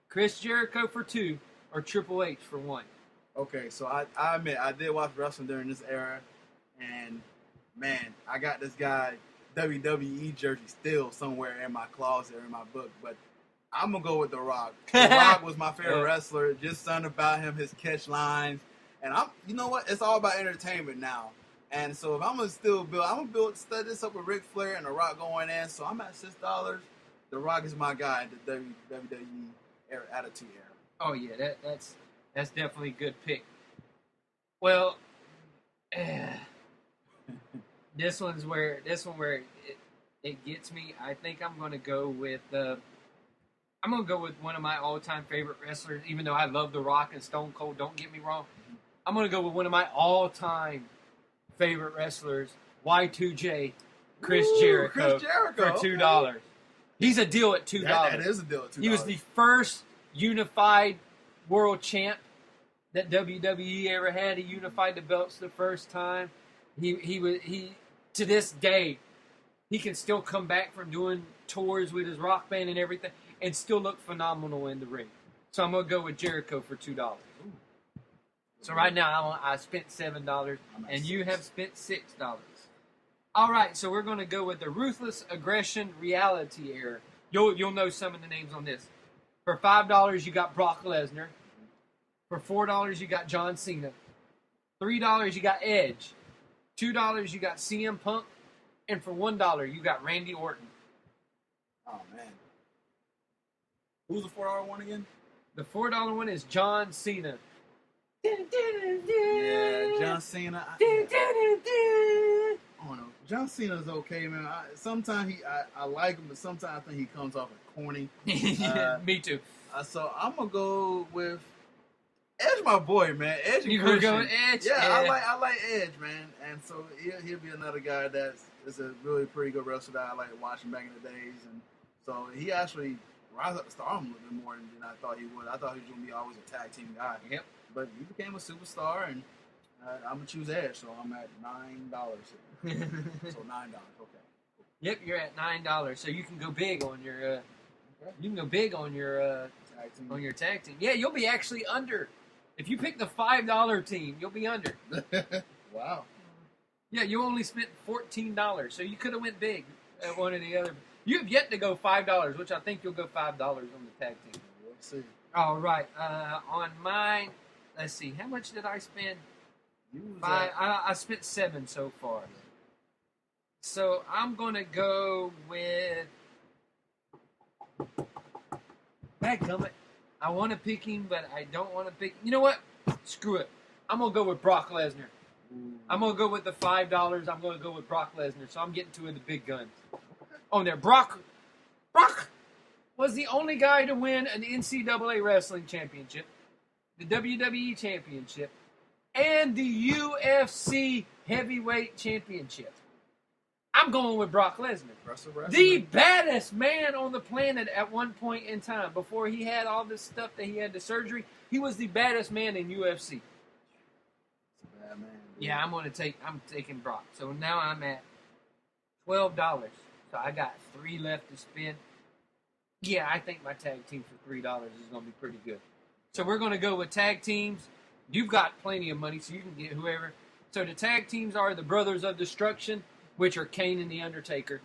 Chris Jericho for $2, or Triple H for $1. Okay, so I admit I did watch wrestling during this era, and man, I got this guy WWE jersey still somewhere in my closet or in my book, but I'm going to go with The Rock. The Rock was my favorite wrestler. Just something about him, his catch lines. And you know what? It's all about entertainment now. And so if I'm going to set this up with Ric Flair and The Rock going in. So I'm at $6. The Rock is my guy in the WWE era, Attitude Era. Oh, yeah. That's definitely a good pick. Well, this one where it gets me. I think I'm going to go with one of my all-time favorite wrestlers, even though I love The Rock and Stone Cold, don't get me wrong. I'm going to go with one of my all-time favorite wrestlers, Y2J, Chris Jericho for $2. Okay. He's a deal at $2. That is a deal at $2. He was the first unified world champ that WWE ever had. He unified the belts the first time. He to this day, he can still come back from doing tours with his rock band and everything and still look phenomenal in the ring. So I'm going to go with Jericho for $2. Ooh. So right now I spent $7 and you have spent $6. All right, so we're going to go with the Ruthless Aggression Reality Era. You'll know some of the names on this. For $5 you got Brock Lesnar. For $4 you got John Cena. $3 you got Edge. $2 you got CM Punk. And for $1 you got Randy Orton. Oh, man. Who's the $4 one again? The $4 one is John Cena. Yeah, John Cena. don't know. John Cena's okay, man. Sometimes I like him, but sometimes I think he comes off as corny. Yeah, me too. So I'm gonna go with Edge, my boy, man. Edge and You gonna Christian. go with Edge? Yeah, Yeah. I like Edge, man. And so he'll be another guy is a really pretty good wrestler that I like watching back in the days. And so he actually rise up to stardom a little bit more than I thought he would. I thought he was gonna be always a tag team guy. Yep. But he became a superstar, and I'm gonna choose Edge. So I'm at $9. So $9. Okay. Yep, you're at $9, so you can go big on your. You can go big on your Tag team. on your tag team. Yeah, you'll be actually under. If you pick the $5 team, you'll be under. Wow. Yeah, you only spent $14, so you could have went big at one of the other. You have yet to go $5, which I think you'll go $5 on the tag team. We'll see. All right, on mine, let's see, how much did I spend? I spent $7 so far. So I'm gonna go with. Dadgummit. I want to pick him, but I don't want to pick. You know what? Screw it. I'm gonna go with Brock Lesnar. I'm gonna go with the $5. I'm gonna go with Brock Lesnar. So I'm getting two of the big guns. Oh, there, Brock was the only guy to win an NCAA wrestling championship, the WWE championship, and the UFC heavyweight championship. I'm going with Brock Lesnar. The baddest man on the planet at one point in time. Before he had all this stuff that he had the surgery, he was the baddest man in UFC. Bad man. Yeah, I'm taking Brock. So now I'm at $12. So I got 3 left to spend. Yeah, I think my tag team for $3 is going to be pretty good. So we're going to go with tag teams. You've got plenty of money, so you can get whoever. So the tag teams are the Brothers of Destruction, which are Kane and The Undertaker.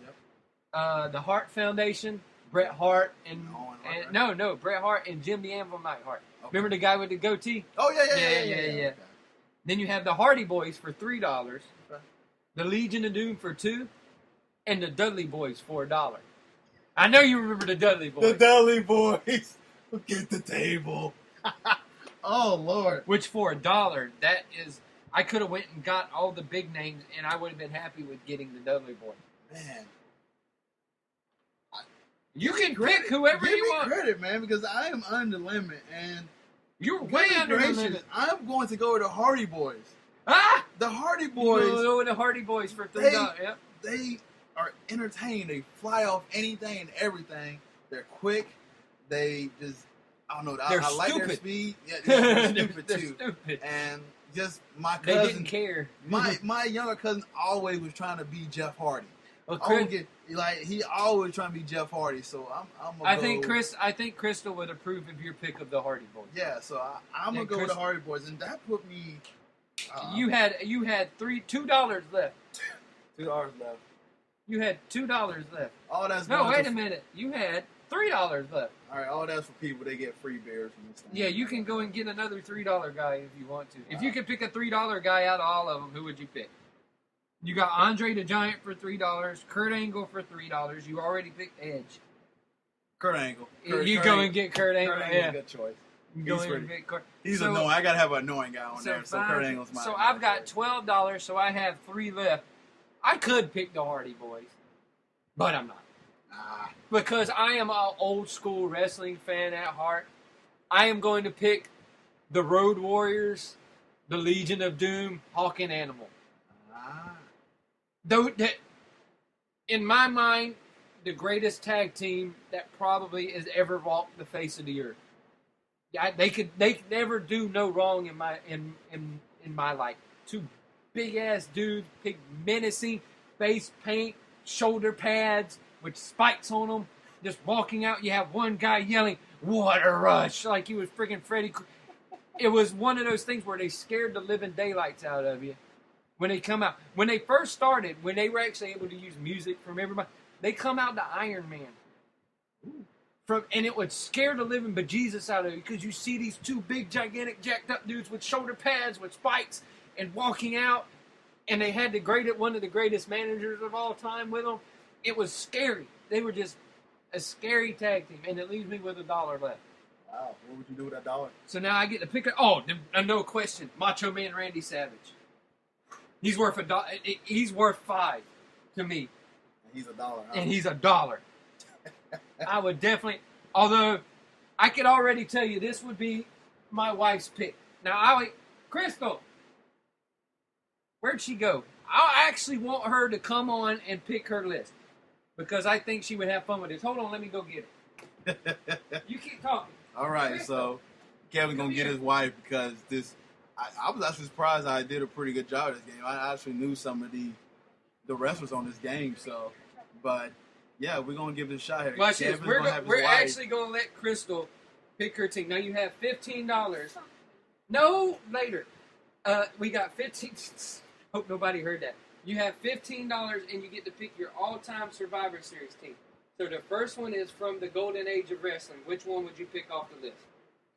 Yep. The Hart Foundation, Bret Hart and Bret Hart and Jim the Anvil Neidhart. Okay. Remember the guy with the goatee? Oh yeah. Okay. Then you have the Hardy Boys for $3, okay. The Legion of Doom for $2, and the Dudley Boys for $1. I know you remember the Dudley Boys. The Dudley Boys. Get the table. Oh Lord. Which for $1, that is. I could have went and got all the big names, and I would have been happy with getting the Dudley Boy. Man. You can pick whoever you want. Give me credit, man, because I am under the limit, and you're way under the limit. I'm going to go with the Hardy Boys. Ah! The Hardy Boys. You're going to go with the Hardy Boys for $3. Yep. They are entertaining. They fly off anything and everything. They're quick. They just, I don't know. I like their speed. Yeah, they're stupid, too. Stupid. And just my cousin. They didn't care. My younger cousin always was trying to be Jeff Hardy. Well, he always trying to be Jeff Hardy. So I'm gonna I think Crystal would approve of your pick of the Hardy Boys. Yeah, so I'm gonna go with the Hardy Boys, and that put me. You had $2 left. $2 left. You had $2 left. All that's wait a minute. You had $3 left. All right, all that's for people. They get free beers from this thing. Yeah, you can go and get another $3 guy if you want to. Wow. If you could pick a $3 guy out of all of them, who would you pick? You got Andre the Giant for $3, Kurt Angle for $3. You already picked Edge. Kurt Angle. Go and get Kurt Angle. Kurt Angle's a good choice. He's annoying. I gotta have an annoying guy on there. So Kurt Angle's mine. So I've got $12. So I have 3 left. I could pick the Hardy Boys, but I'm not. Because I am an old school wrestling fan at heart. I am going to pick the Road Warriors, the Legion of Doom, Hawk and Animal. Though that, in my mind, the greatest tag team that probably has ever walked the face of the earth. Yeah, they could never do no wrong in my life. 2 big ass dudes, big menacing face paint, shoulder pads with spikes on them, just walking out. You have one guy yelling, "What a rush!" like he was freaking Freddy. It was one of those things where they scared the living daylights out of you when they come out. When they first started, when they were actually able to use music from everybody, they come out to Iron Man. And it would scare the living bejesus out of you because you see these 2 big, gigantic, jacked up dudes with shoulder pads, with spikes, and walking out. And they had one of the greatest managers of all time with them. It was scary. They were just a scary tag team. And it leaves me with $1 left. Wow. What would you do with that $1? So now I get to pick no question, Macho Man Randy Savage. He's worth he's worth $5 to me. And he's $1. Huh? And he's $1. I would definitely, although I could already tell you this would be my wife's pick. Now, Crystal, where'd she go? I actually want her to come on and pick her list because I think she would have fun with this. Hold on, let me go get it. You keep talking. All right, Crystal, so Kevin's going to get his wife because I was actually surprised I did a pretty good job of this game. I actually knew some of the wrestlers on this game, so, but yeah, we're going to give it a shot here. Watch this. We're actually going to let Crystal pick her team. Now you have $15. No, later. We got 15. Hope nobody heard that. You have $15 and you get to pick your all-time Survivor Series team. So the first one is from the golden age of wrestling. Which one would you pick off the list?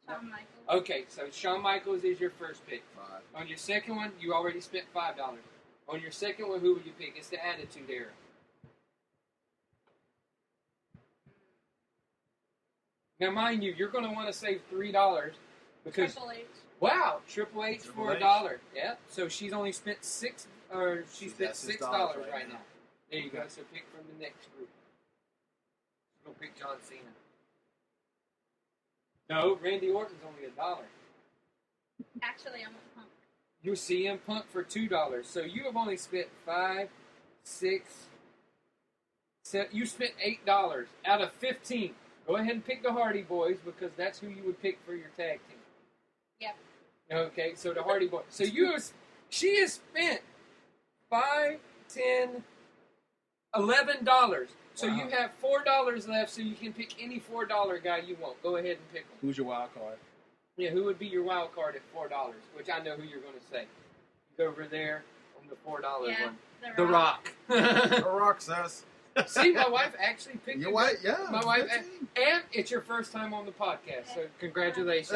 Shawn Michaels. Okay, so Shawn Michaels is your first pick. 5. On your second one, you already spent $5. On your second one, who would you pick? It's the Attitude Era. Now, mind you, you're going to want to save $3 because Triple H. wow, Triple H Triple for H. $1. Yeah, so she's only spent She She's spent at $6 $6 right now. There you go. So pick from the next group. Go pick John Cena. No, Randy Orton's only $1. Actually, I'm a punk. You CM Punk for $2. So you have only spent 5, 6, 7. You spent $8 out of 15. Go ahead and pick the Hardy Boys because that's who you would pick for your tag team. Yep. Okay, so the Hardy Boys. So she has spent $5, $10, $11. So Wow. you have $4 left, so you can pick any $4 guy you want. Go ahead and pick them. Who's your wild card? Yeah, who would be your wild card at $4? Which I know who you're going to say. Go over there on the $4 Yeah, one. The Rock. The Rock says. See, my wife actually picked Your it. wife, yeah. My wife, good team. and it's your first time on the podcast, so congratulations.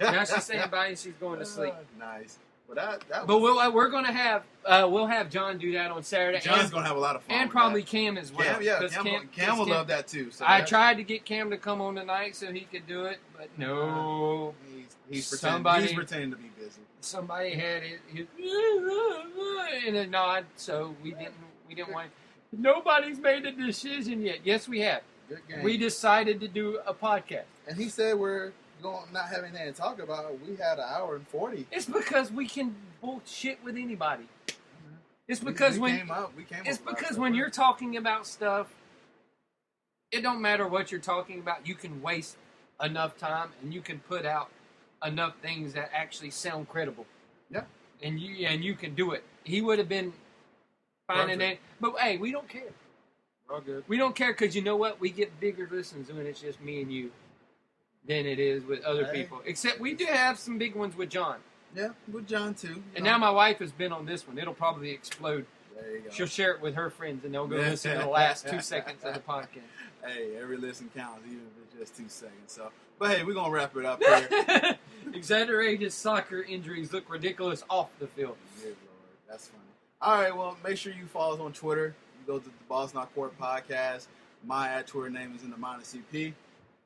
Now she's saying bye and she's going to sleep. Nice. Well, that But was, we're going to have we'll have John do that on Saturday. John's and, going to have a lot of fun. and with probably that. Cam as well. Cam, yeah. 'cause Cam will love that too. So I that's- tried to get Cam to come on tonight so he could do it, but no. He's Somebody- pretending to be busy. Somebody had his in a nod, so we didn't want. Nobody's made a decision yet. Yes, we have. Good game. We decided to do a podcast. And he said we're going not having anything to talk about. We had an hour and 40. It's because we can bullshit with anybody. It's because we when came up with you're talking about stuff, it don't matter what you're talking about. You can waste enough time and you can put out enough things that actually sound credible. Yeah. And you can do it. He would have been finding Perfect. it, but hey, we don't care. We're all good. We don't care because you know what? We get bigger listens when it's just me and you than it is with other Hey. people. Except we do have some big ones with John. Yeah, with John too. And now my wife has been on this one. It'll probably explode. There you go. She'll share it with her friends, and they'll go listen to the last 2 seconds of the podcast. Hey, every listen counts, even if it's just 2 seconds. So, but hey, we're gonna wrap it up here. Exaggerated soccer injuries look ridiculous off the field. Good Lord, that's funny. All right, well, make sure you follow us on Twitter. You go to the Boss Not Court podcast. My Twitter name is in the -CP.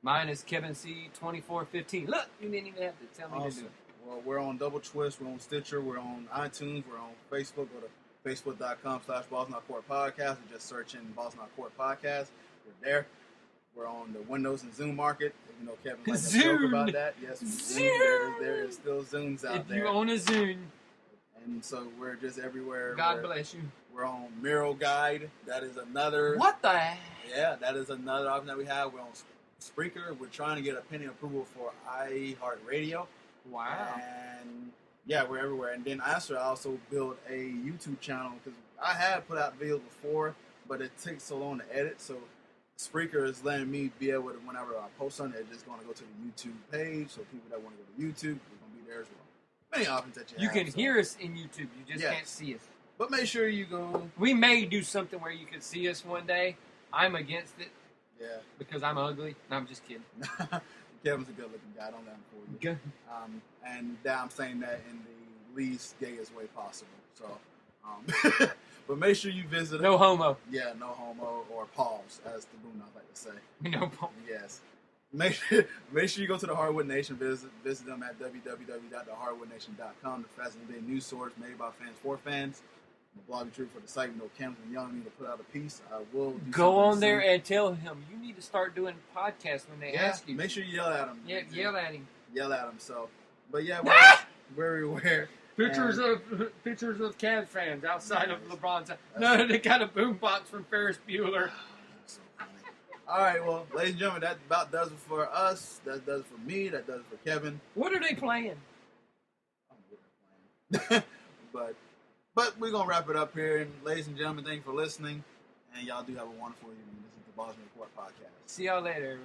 Mine is Kevin C 2415. Look, you didn't even have to tell me to do Awesome. it. Well, we're on Double Twist. We're on Stitcher. We're on iTunes. We're on Facebook. Go to facebook.com/Boss Not Court podcast. And just search in Boss Not Court podcast. We're there. We're on the Windows and Zoom market. You know, Kevin likes to joke Zoom. about that. Yes, Zoom. there is still Zooms out If there. you own a Zune, And so we're just everywhere. God bless you. We're on Miro Guide. That is another. What the heck? Yeah, that is another option that we have. We're on Spreaker. We're trying to get a pending approval for iHeartRadio. Wow. And yeah, we're everywhere. And then I also built a YouTube channel because I had put out videos before, but it takes so long to edit. So Spreaker is letting me be able to, whenever I post something, it's just going to go to the YouTube page. So people that want to go to YouTube, we're going to be there as well. Many options that you You have. can so. hear us in YouTube. You just Yes. can't see us. But make sure you go. We may do something where you can see us one day. I'm against it Yeah. because I'm ugly. No, I'm just kidding. Kevin's a good looking guy. Don't let him fool you. Good. And that I'm saying that in the least gayest way possible. So, but make sure you visit. No homo. Yeah, no homo or pause, as the Boondock like to say. No homo. Yes. Make sure you go to the Hardwood Nation. Visit them at www.thehardwoodnation.com. The fascinating news source made by fans for fans. The blog truth for the site. You know, Cameron Young need to put out a piece. I will do Go on soon. there and tell him you need to start doing podcasts when they ask you. Make sure you yell at him. Yeah, yell at him. Yell at him. So, but yeah, we're everywhere. Pictures of Cavs fans outside of LeBron's. No, they got a boombox from Ferris Bueller. So funny. All right, well, ladies and gentlemen, that about does it for us. That does it for me. That does it for Kevin. What are they playing? I don't know what they're playing. But we're gonna wrap it up here. And ladies and gentlemen, thank you for listening. And y'all do have a wonderful evening. This is the Bosh Report podcast. See y'all later.